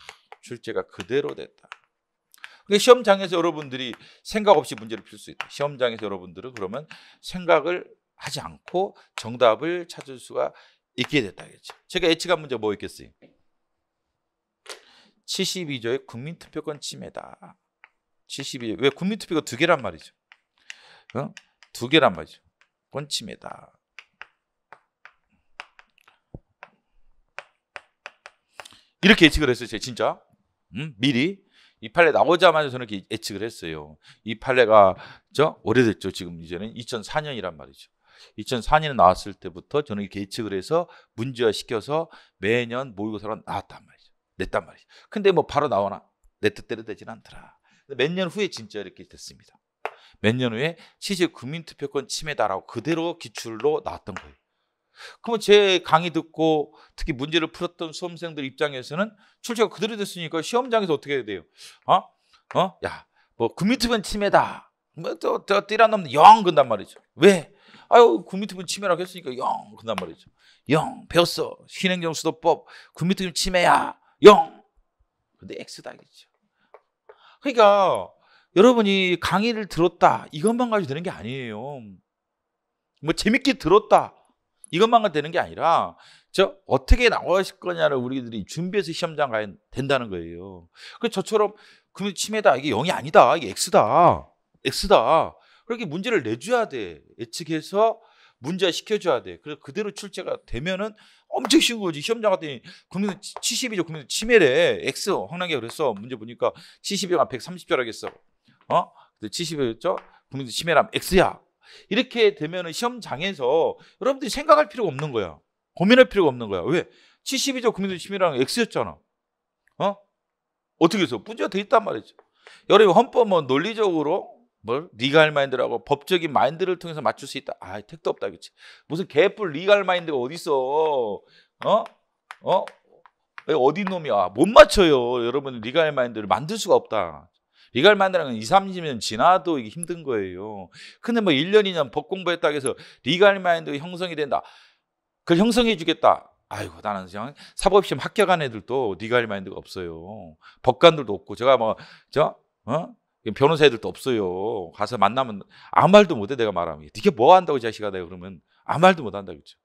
그러니까 시험장에서 여러분들이 생각 없이 문제를 풀 수 있다. 시험장에서 여러분들은 그러면 생각을 하지 않고 정답을 찾을 수가 있게 됐다겠죠. 제가 예측한 문제 뭐 있겠어요? 72조의 국민투표권 침해다. 72조. 왜 국민투표가 두 개란 말이죠? 두 개란 말이죠. 권 침해다. 이렇게 예측을 했어요. 제가 진짜 미리. 이 판례 나오자마자 저는 이렇게 예측을 했어요. 이 판례가 오래됐죠. 지금 이제는 2004년이란 말이죠. 2004년에 나왔을 때부터 저는 이렇게 예측을 해서 문제화 시켜서 매년 모의고사로 냈단 말이죠. 근데 뭐 바로 나오나? 내 뜻대로 되진 않더라. 몇 년 후에 진짜 이렇게 됐습니다. 몇 년 후에 70 국민투표권 침해다라고 그대로 기출로 나왔던 거예요. 그러면 제 강의 듣고 특히 문제를 풀었던 수험생들 입장에서는 출제가 그대로 됐으니까 시험장에서 어떻게 해야 돼요? 야, 뭐 국민투표권 침해다. 뭐 띠란 놈은 영 근단 말이죠. 왜? 국민투표권 침해라고 했으니까 영 근단 말이죠. 영 배웠어. 신행정수도법 국민투표권 침해야. 영. 근데 X다 이거죠. 그러니까 여러분이 강의를 들었다 이것만 가지고 되는 게 아니에요. 뭐 재밌게 들었다 이것만 가지고 되는 게 아니라 어떻게 나오실 거냐를 우리들이 준비해서 시험장 가야 된다는 거예요. 그래서 저처럼 금융 침해다 이게 0이 아니다 이게 X다. 그렇게 문제를 내줘야 돼. 예측해서 문제화 시켜줘야 돼. 그래서 그대로 출제가 되면은 엄청 쉬운 거지. 시험장 갔더니 국민 72조 국민 침해래. X 황남기가 그랬어. 문제 보니까 72조가 130조라겠어. 72조 국민 침해라면 X야. 이렇게 되면은 시험장에서 여러분들이 생각할 필요가 없는 거야. 고민할 필요가 없는 거야. 왜? 72조 국민 침해라는 X였잖아. 어떻게 해서 문제가 돼 있단 말이죠. 여러분 헌법은 논리적으로 리갈 마인드라고 법적인 마인드를 통해서 맞출 수 있다. 택도 없다, 그렇지? 무슨 개뿔 리갈 마인드가 어디 있어? 어디 놈이야? 못 맞춰요. 여러분 리갈 마인드를 만들 수가 없다. 리갈 마인드라는 건 2, 30년 지나도 이게 힘든 거예요. 근데 1년, 2년 법 공부했다고 해서 리갈 마인드가 형성이 된다. 그걸 형성해 주겠다. 아이고, 나는 그냥 사법시험 합격한 애들도 리갈 마인드가 없어요. 법관들도 없고, 제가 변호사 애들도 없어요. 가서 만나면 아무 말도 못해. 내가 말하면 이게 뭐 한다고 자식아. 내가 그러면 아무 말도 못 한다, 그렇죠?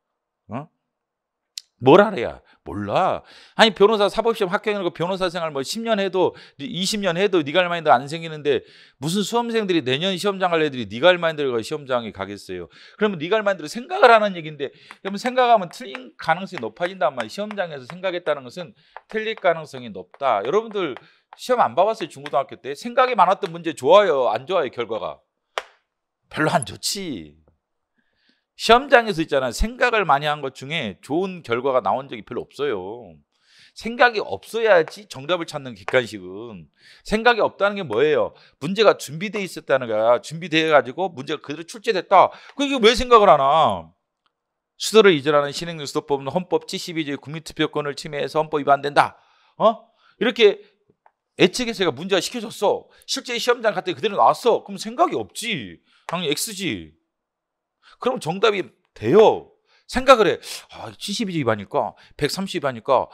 뭘 알아야? 몰라. 아니 변호사 사법시험 합격해놓고 변호사 생활 10년 해도 20년 해도 리갈 마인드 안 생기는데 무슨 수험생들이 내년 시험장 갈 애들이 리갈 마인드가 시험장에 가겠어요? 그러면 리갈 마인드로 생각을 하는 얘기인데, 그러면 생각하면 틀린 가능성이 높아진단 말이에요. 시험장에서 생각했다는 것은 틀릴 가능성이 높다. 여러분들 시험 안 봐봤어요? 중고등학교 때 생각이 많았던 문제 좋아요, 안 좋아요? 결과가 별로 안 좋지. 시험장에서 있잖아요. 생각을 많이 한 것 중에 좋은 결과가 나온 적이 별로 없어요. 생각이 없어야지 정답을 찾는 객관식은. 생각이 없다는 게 뭐예요? 문제가 준비되어 있었다는 거야. 준비되어 가지고 문제가 그대로 출제됐다. 그게 왜 생각을 하나? 수도를 이전하는 신행정 수도법은 헌법 72조의 국민투표권을 침해해서 헌법 위반된다. 이렇게 예측해서 제가 문제가 시켜줬어. 실제 시험장 갔더니 그대로 나왔어. 그럼 생각이 없지. 당연히 X지. 그럼 정답이 돼요. 생각을 해. 72조 위반일까? 130 위반일까?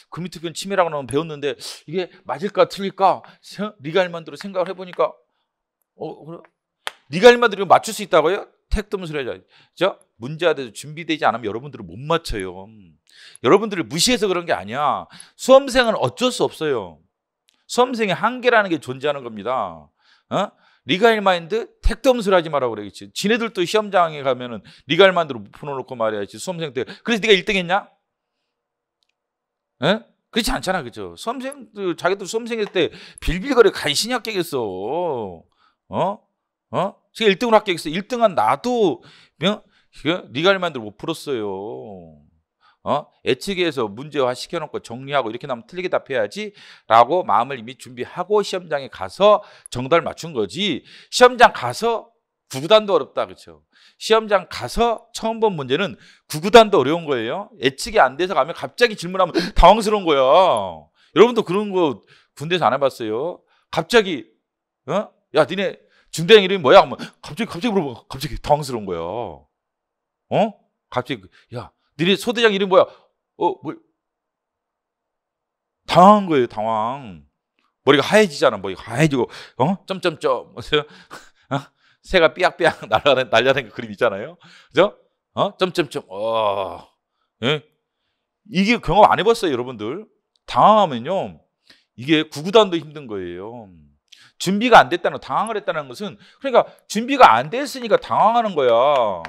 국민투표권 침해라고는 배웠는데 이게 맞을까 틀릴까? 리갈만드로 생각을 해보니까 그래? 리갈만드로 맞출 수 있다고요? 택도 없는 소리 하죠. 문제가 돼서 준비되지 않으면 여러분들은 못 맞춰요. 여러분들을 무시해서 그런 게 아니야. 수험생은 어쩔 수 없어요. 수험생의 한계라는 게 존재하는 겁니다. 리갈 마인드 택도 없는 소리 하지 마라고 그러겠지. 지네들도 시험장에 가면은 리갈 마인드로 풀어놓고 말해야지. 수험생 때. 그래서 네가 1등 했냐? 그렇지 않잖아, 그죠? 수험생들 자기들 수험생일 때 빌빌거려 간신히 합격했어. 제가 1등으로 합격했어. 1등한 나도 리갈 마인드로 못 풀었어요. 예측해서 문제화 시켜놓고 정리하고 이렇게 나면 틀리게 답해야지 라고 마음을 이미 준비하고 시험장에 가서 정답을 맞춘 거지. 시험장 가서 구구단도 어렵다, 그렇죠? 시험장 가서 처음 본 문제는 구구단도 어려운 거예요. 예측이 안 돼서 가면 갑자기 질문하면 당황스러운 거야. 여러분도 그런 거 군대에서 안 해봤어요? 갑자기 야 니네 중대장 이름이 뭐야? 하면 갑자기 물어봐. 갑자기 당황스러운 거야. 갑자기 야 니네 소대장 이름 뭐야? 당황한 거예요, 당황. 머리가 하얘지잖아, 머리가 하얘지고, 점점점. 새가 삐약삐약 날려다니는 그 그림 있잖아요. 그죠? 점점점. 예? 이게 경험 안 해봤어요, 여러분들. 당황하면요, 이게 구구단도 힘든 거예요. 준비가 안 됐다는, 당황을 했다는 것은, 그러니까 준비가 안 됐으니까 당황하는 거야.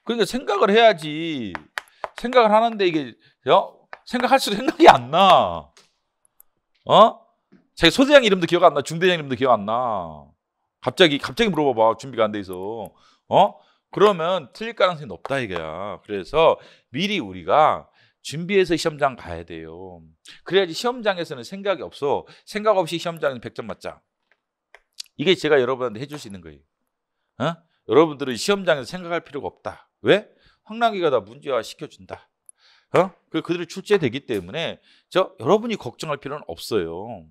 그러니까 생각을 해야지. 생각을 하는데 이게 생각할수록 생각이 안 나. 자기 소대장 이름도 기억 안 나. 중대장 이름도 기억 안 나. 갑자기 물어봐봐. 준비가 안 돼 있어. 그러면 틀릴 가능성이 높다 이거야. 그래서 미리 우리가 준비해서 시험장 가야 돼요. 그래야지 시험장에서는 생각이 없어. 생각 없이 시험장에서 100점 맞자. 이게 제가 여러분한테 해줄 수 있는 거예요. 여러분들은 시험장에서 생각할 필요가 없다. 왜? 황남기가 다 문제화 시켜준다. 그들이 출제되기 때문에 여러분이 걱정할 필요는 없어요.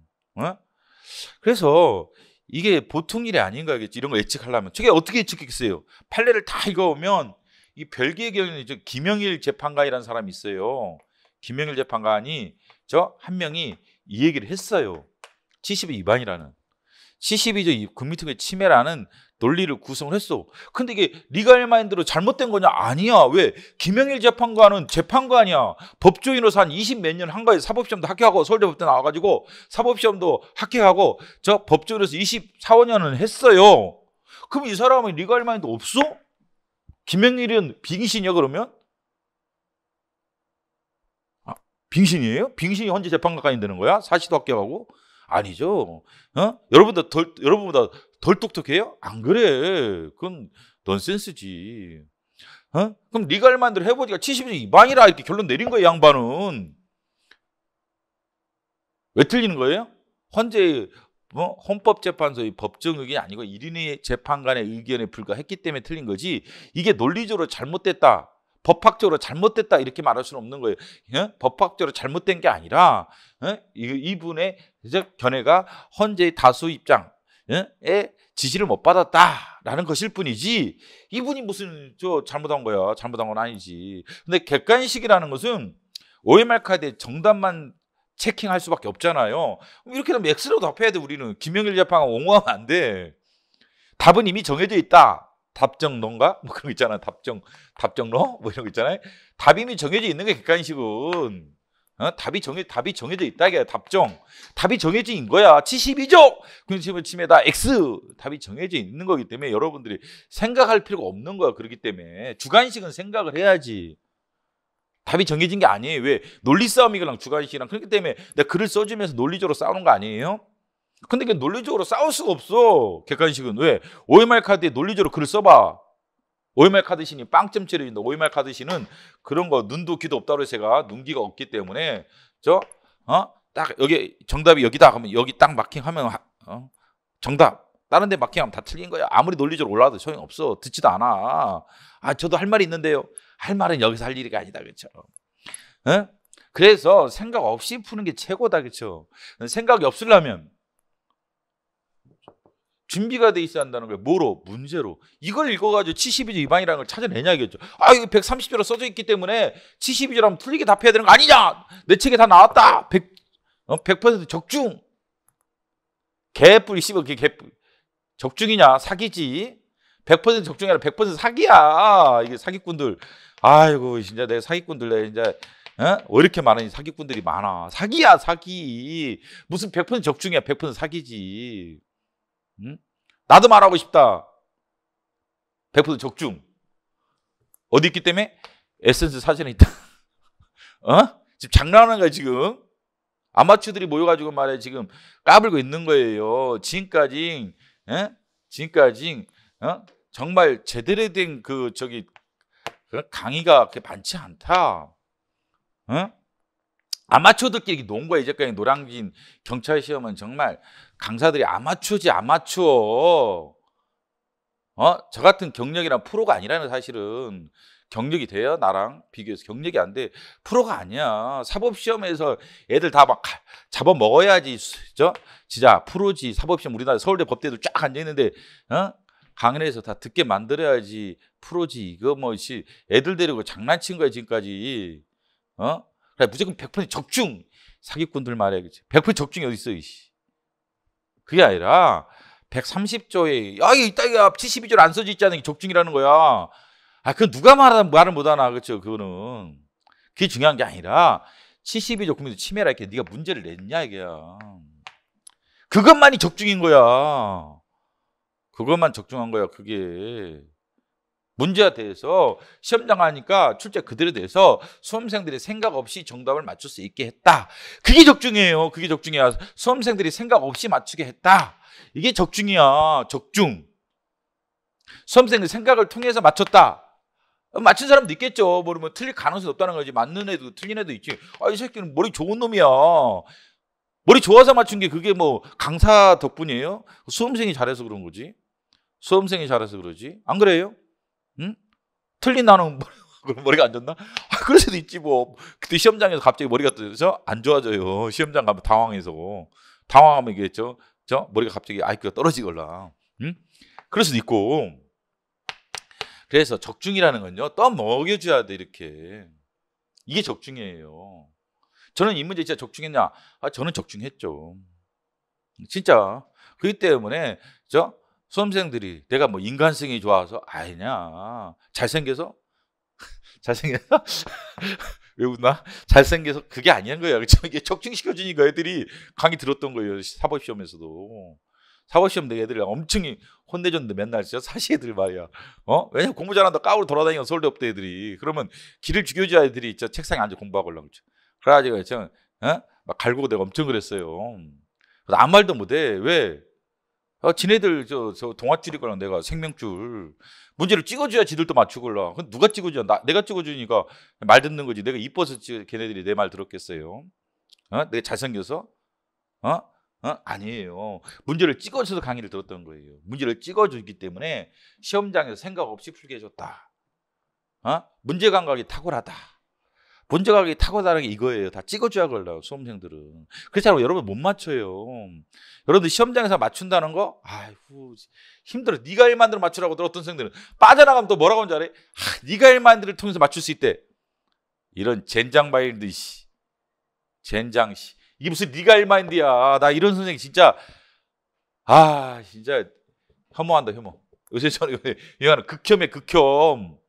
그래서 이게 보통 일이 아닌 거겠지. 이런 거 예측하려면. 저게 어떻게 예측했겠어요? 판례를 다 읽어오면 이 별개의 경우는 김영일 재판관이라는 사람이 있어요. 김영일 재판관이 한 명이 이 얘기를 했어요. 72 위반이라는. 72조 국민투표의 침해라는 논리를 구성을 했어. 근데 이게 리갈 마인드로 잘못된 거냐? 아니야. 왜? 김영일 재판관은 재판관이야. 법조인으로서 한 20 몇 년 한 거예요. 사법시험도 합격하고 서울대법대 나와가지고 사법시험도 합격하고 법조인으로서 24, 5년은 했어요. 그럼 이 사람은 리갈 마인드 없어? 김영일은 빙신이야 그러면? 아, 빙신이에요? 빙신이 헌재 재판관까지 되는 거야? 사시도 합격하고? 아니죠. 여러분보다 덜 똑똑해요? 안 그래. 그건 넌센스지. 그럼 리갈 마인드를 해보니까 70이 이방이라 이렇게 결론 내린 거예요, 양반은. 왜 틀리는 거예요? 헌재 헌법재판소의 법정 의견이 아니고 1인의 재판관의 의견에 불과했기 때문에 틀린 거지. 이게 논리적으로 잘못됐다, 법학적으로 잘못됐다 이렇게 말할 수는 없는 거예요. 법학적으로 잘못된 게 아니라 이분의 견해가 헌재의 다수 입장에 지시를 못 받았다라는 것일 뿐이지, 이분이 무슨 잘못한 거야, 잘못한 건 아니지. 근데 객관식이라는 것은 OMR 카드에 정답만 체킹할 수밖에 없잖아요. 이렇게 되면 X로 답해야 돼. 우리는 김영일 재판관 옹호하면 안 돼. 답은 이미 정해져 있다. 답정론가? 뭐 그런 거 있잖아. 답정론? 뭐 이런 거 있잖아요. 답이 이미 정해져 있는 게 객관식은. 답이 정해져 있다. 이게 답정. 답이 정해져 있는 거야. 72조! 근심을 침해다. X. 답이 정해져 있는 거기 때문에 여러분들이 생각할 필요가 없는 거야. 그렇기 때문에. 주관식은 생각을 해야지. 답이 정해진 게 아니에요. 왜? 논리 싸움이랑 주관식이랑. 그렇기 때문에 내가 글을 써주면서 논리적으로 싸우는 거 아니에요? 근데 그 논리적으로 싸울 수가 없어. 객관식은. 왜? OMR 카드에 논리적으로 글을 써봐. OMR 카드신이 빵점 치러진다. OMR 카드신은 그런 거 눈도 귀도 없다고 해서 제가 눈기가 없기 때문에 딱 여기 정답이 여기다 하면 여기 딱 마킹하면 정답. 다른 데 마킹하면 다 틀린 거야. 아무리 논리적으로 올라와도 소용없어. 듣지도 않아. 저도 할 말이 있는데요. 할 말은 여기서 할 일이 아니다. 그렇죠? 그래서 생각 없이 푸는 게 최고다. 그렇죠? 생각이 없으려면 준비가 돼 있어야 한다는 거예요. 뭐로? 문제로. 이걸 읽어가지고 72조 위반이라는 걸 찾아내냐 이거죠. 이거 130조로 써져 있기 때문에 72조라면 틀리게 답해야 되는 거 아니냐? 내 책에 다 나왔다. 100% 적중. 개뿔이 씹어. 그게 개뿔. 적중이냐? 사기지. 100% 적중이 아니라 100% 사기야. 이게 사기꾼들. 아이고 진짜 내가 사기꾼들 내가 이제 왜 이렇게 많은 사기꾼들이 많아. 사기야 사기. 무슨 100% 적중이야. 100% 사기지. 나도 말하고 싶다. 100% 적중. 어디 있기 때문에? 에센스 사진에 있다. 지금 장난하는 거야 지금. 아마추어들이 모여가지고 말해 지금 까불고 있는 거예요. 지금까지 정말 제대로 된 강의가 그렇게 많지 않다. 아마추어들끼리 논 거야. 이제까지 노량진 경찰 시험은 정말 강사들이 아마추어지 아마추어. 저 같은 경력이란 프로가 아니라는 사실은. 경력이 돼요? 나랑 비교해서 경력이 안 돼. 프로가 아니야. 사법시험에서 애들 다 막 잡아먹어야지. 진짜 프로지. 사법시험 우리나라 서울대 법대도 쫙 앉아있는데 강연에서 다 듣게 만들어야지 프로지. 이거 애들 데리고 장난친 거야 지금까지. 그래 무조건 100% 적중. 사기꾼들 말이야. 100% 적중이 어디 있어. 그게 아니라 130조에 이따가 72조를 안 써져 있지 않은 게 적중이라는 거야. 그건 누가 말을 못하나. 그렇죠? 그거는. 그게 중요한 게 아니라 72조 국민도 침해라 이렇게 네가 문제를 냈냐 이게야. 그것만이 적중인 거야. 그것만 적중한 거야. 그게. 문제가 돼서 시험장 가니까 출제 그대로 돼서 수험생들이 생각 없이 정답을 맞출 수 있게 했다. 그게 적중이에요. 그게 적중이야. 수험생들이 생각 없이 맞추게 했다. 이게 적중이야. 적중. 수험생들 생각을 통해서 맞췄다. 맞춘 사람도 있겠죠. 모르면 틀릴 가능성이 없다는 거지. 맞는 애도 틀린 애도 있지. 이 새끼는 머리 좋은 놈이야. 머리 좋아서 맞춘 게 그게 강사 덕분이에요? 수험생이 잘해서 그런 거지. 수험생이 잘해서 그러지. 안 그래요? 응? 틀린 나는 머리가 안 좋나? 그럴 수도 있지 뭐. 그때 시험장에서 갑자기 머리가 안 좋아져요. 시험장 가면 당황하면 이게 머리가 갑자기 IQ가 떨어지거나. 응? 그럴 수도 있고. 그래서 적중이라는 건요. 떠먹여줘야 돼 이렇게. 이게 적중이에요. 저는 이 문제 진짜 적중했냐? 저는 적중했죠. 진짜. 그렇기 때문에 수험생들이 내가 인간성이 좋아서 아니냐. 잘생겨서? 잘생겨서? 왜 웃나? 잘생겨서 그게 아니란 거야. 그렇죠? 이게 적중시켜주니까 애들이 강의 들었던 거예요. 사법시험에서도. 사법시험 내 애들 엄청 혼내줬는데 맨날 진짜 사시 애들 말이야. 왜냐면 공부 잘한다 까우로 돌아다니는 서울대 업대 애들이. 그러면 길을 죽여줘야 애들이 진짜 책상에 앉아 공부하고 그러죠. 그래가지고 저 막 갈구고 내가 엄청 그랬어요. 그래서 아무 말도 못해. 왜? 지네들 저 동아줄이거나 내가 생명줄 문제를 찍어줘야 지들도 맞추걸라. 누가 찍어줘? 내가 찍어주니까 말 듣는 거지. 내가 이뻐서 걔네들이 내 말 들었겠어요? 내가 잘생겨서? 아니에요. 문제를 찍어줘서 강의를 들었던 거예요. 문제를 찍어주기 때문에 시험장에서 생각 없이 풀게 해줬다. 문제 감각이 탁월하다. 문제 감각이 탁월하다는 게 이거예요. 다 찍어줘야 걸려 수험생들은. 그렇잖아요. 여러분 못 맞춰요. 여러분들 시험장에서 맞춘다는 거 아이고 힘들어. 네가 1만들을 맞추라고 어떤 생들은 빠져나가면 또 뭐라고 하는지 알아요? 네가 1만들을 통해서 맞출 수 있대. 이런 젠장 마인드 씨. 젠장 씨. 이게 무슨 네가 1마인드야. 나 이런 선생님 진짜 진짜 혐오한다 혐오. 요새 저는 이거는 극혐의 극혐.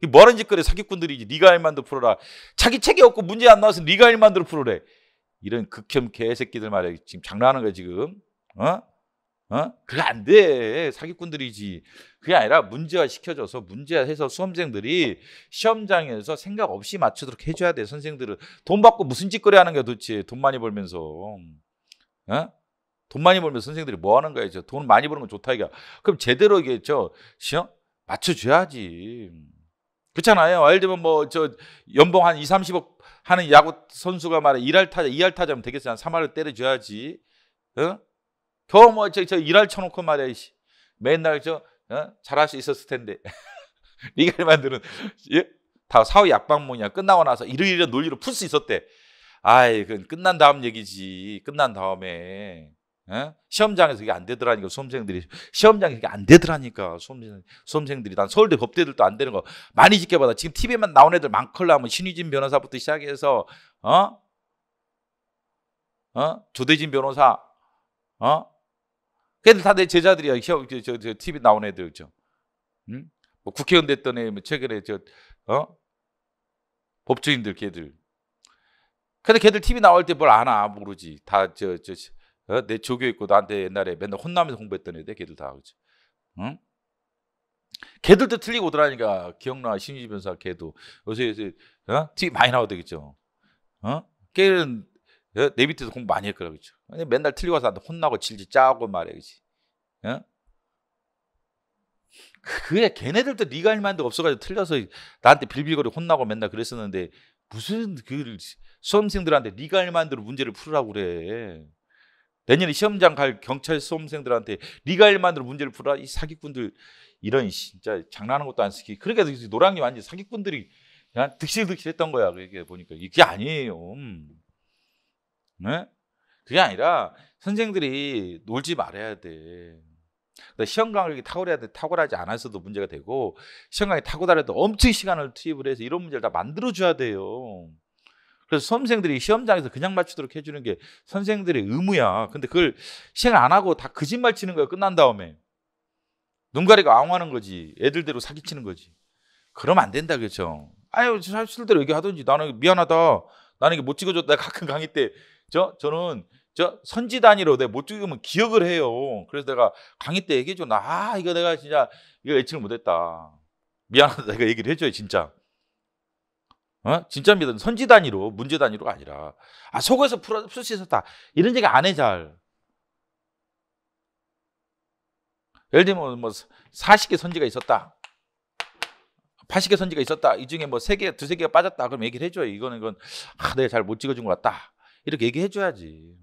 이게 뭐하는 짓거리 사기꾼들이지. 네가 1만드 풀어라. 자기 책이 없고 문제 안 나와서 네가 1만드를 풀어래. 이런 극혐 개새끼들 말이야. 지금 장난하는 거야 지금. 그게 안 돼. 사기꾼들이지. 그게 아니라 문제화 시켜줘서 문제해서 수험생들이 시험장에서 생각 없이 맞추도록 해줘야 돼. 선생들은 돈 받고 무슨 짓거리 하는 거야 도대체. 돈 많이 벌면서. 돈 많이 벌면서 선생들이 뭐 하는 거야. 돈 많이 버는 건 좋다 이게. 그럼 제대로 이게 시험 맞춰줘야지. 그렇잖아요. 예를 들면 뭐 연봉 한 2, 30억 하는 야구 선수가 말이야 1할 타자, 2할 타자면 되겠어. 한 3할을 때려줘야지. 겨우 뭐 일할 쳐놓고 말이야 맨날 잘할 수 있었을 텐데. 네가 만드는 다 사후 약방문이야. 끝나고 나서 이런 논리로 풀 수 있었대. 그건 끝난 다음 얘기지. 끝난 다음에 시험장에서 이게 안 되더라니까. 수험생들이 시험장에서 이게 안 되더라니까. 수험생들이 난 서울대 법대들도 안 되는 거 많이 지켜봐다. 지금 TV에만 나온 애들 많걸라. 뭐 신유진 변호사부터 시작해서 조대진 변호사 걔들 다 내 제자들이야. TV 나온 애들 뭐 국회의원 됐던 애, 최근에 법조인들 걔들. 근데 걔들 TV 나올 때 뭘 아나 모르지. 다 내 조교 있고 나한테 옛날에 맨날 혼나면서 공부했던 애들 걔들 다 그렇지. 걔들도 틀리고 오더라니까. 기억나 신유진 변호사 걔도 요새 TV 많이 나오더겠죠. 걔는 내 밑에서 공부 많이 했거라 그렇죠. 맨날 틀리고 와서 나한테 혼나고 질질 짜고 말이야, 그렇지. 그게 걔네들도 네가 할 만도 없어가지고 틀려서 나한테 빌빌거리 혼나고 맨날 그랬었는데 무슨 그 수험생들한테 네가 할 만대로 문제를 풀으라고 그래. 내년에 시험장 갈 경찰 수험생들한테 네가 할 만대로 문제를 풀어라. 이 사기꾼들 이런 진짜 장난하는 것도 안 쓰기. 그러니까 노랑이 완전 사기꾼들이 그냥 득실득실했던 거야. 그게 보니까 이게 아니에요. 네? 그게 아니라 선생들이 놀지 말아야 돼. 시험 감각이 탁월하지 않아서도 문제가 되고 시험 감각이 탁월하더라도 엄청 시간을 투입을 해서 이런 문제를 다 만들어줘야 돼요. 그래서 수험생들이 시험장에서 그냥 맞추도록 해주는 게 선생들의 의무야. 근데 그걸 시행 안 하고 다 거짓말 치는 거야. 끝난 다음에 눈 가리고 앙하는 거지. 애들대로 사기치는 거지. 그러면 안 된다 그렇죠. 사실대로 얘기하든지. 나는 미안하다. 나는 이게 못 찍어줬다. 내가 가끔 강의 때 저는 선지 단위로 내가 못 찍으면 기억을 해요. 그래서 내가 강의 때 얘기해줘. 이거 내가 진짜 이거 예측을 못했다. 미안하다. 내가 얘기를 해줘요 진짜. 진짜 믿음. 선지 단위로 문제 단위로가 아니라 속에서 풀 수 있었다. 이런 얘기 안 해 잘. 예를 들면 뭐 40개 선지가 있었다. 80개 선지가 있었다. 이 중에 뭐 3개, 2-3개가 빠졌다. 그럼 얘기를 해줘요. 이건 내가 잘 못 찍어준 것 같다. 이렇게 얘기해줘야지.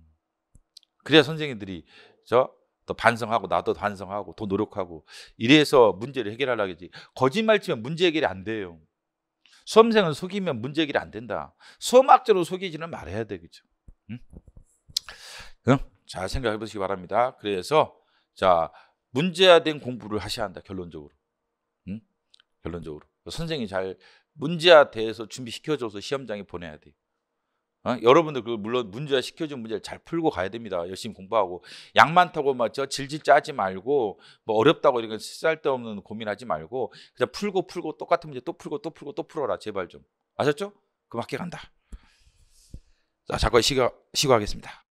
그래야 선생님들이 더 반성하고 나도 반성하고 더 노력하고 이래서 문제를 해결하려겠지. 거짓말 치면 문제 해결이 안 돼요. 수험생을 속이면 문제 해결이 안 된다. 수험학적으로 속이지는 말아야 되겠죠. 자 생각해 보시기 바랍니다. 그래서 문제화된 공부를 하셔야 한다. 결론적으로. 결론적으로 선생님이 잘 문제화돼서 준비시켜줘서 시험장에 보내야 돼요. 여러분들 물론 문제화 시켜준 문제를 잘 풀고 가야 됩니다. 열심히 공부하고 약 많다고 질질 짜지 말고 뭐 어렵다고 이런 거 쓸데없는 고민하지 말고 그냥 풀고 똑같은 문제 또 풀고 또 풀어라 제발 좀. 아셨죠? 그럼 학교 간다. 자, 잠깐 쉬고하겠습니다.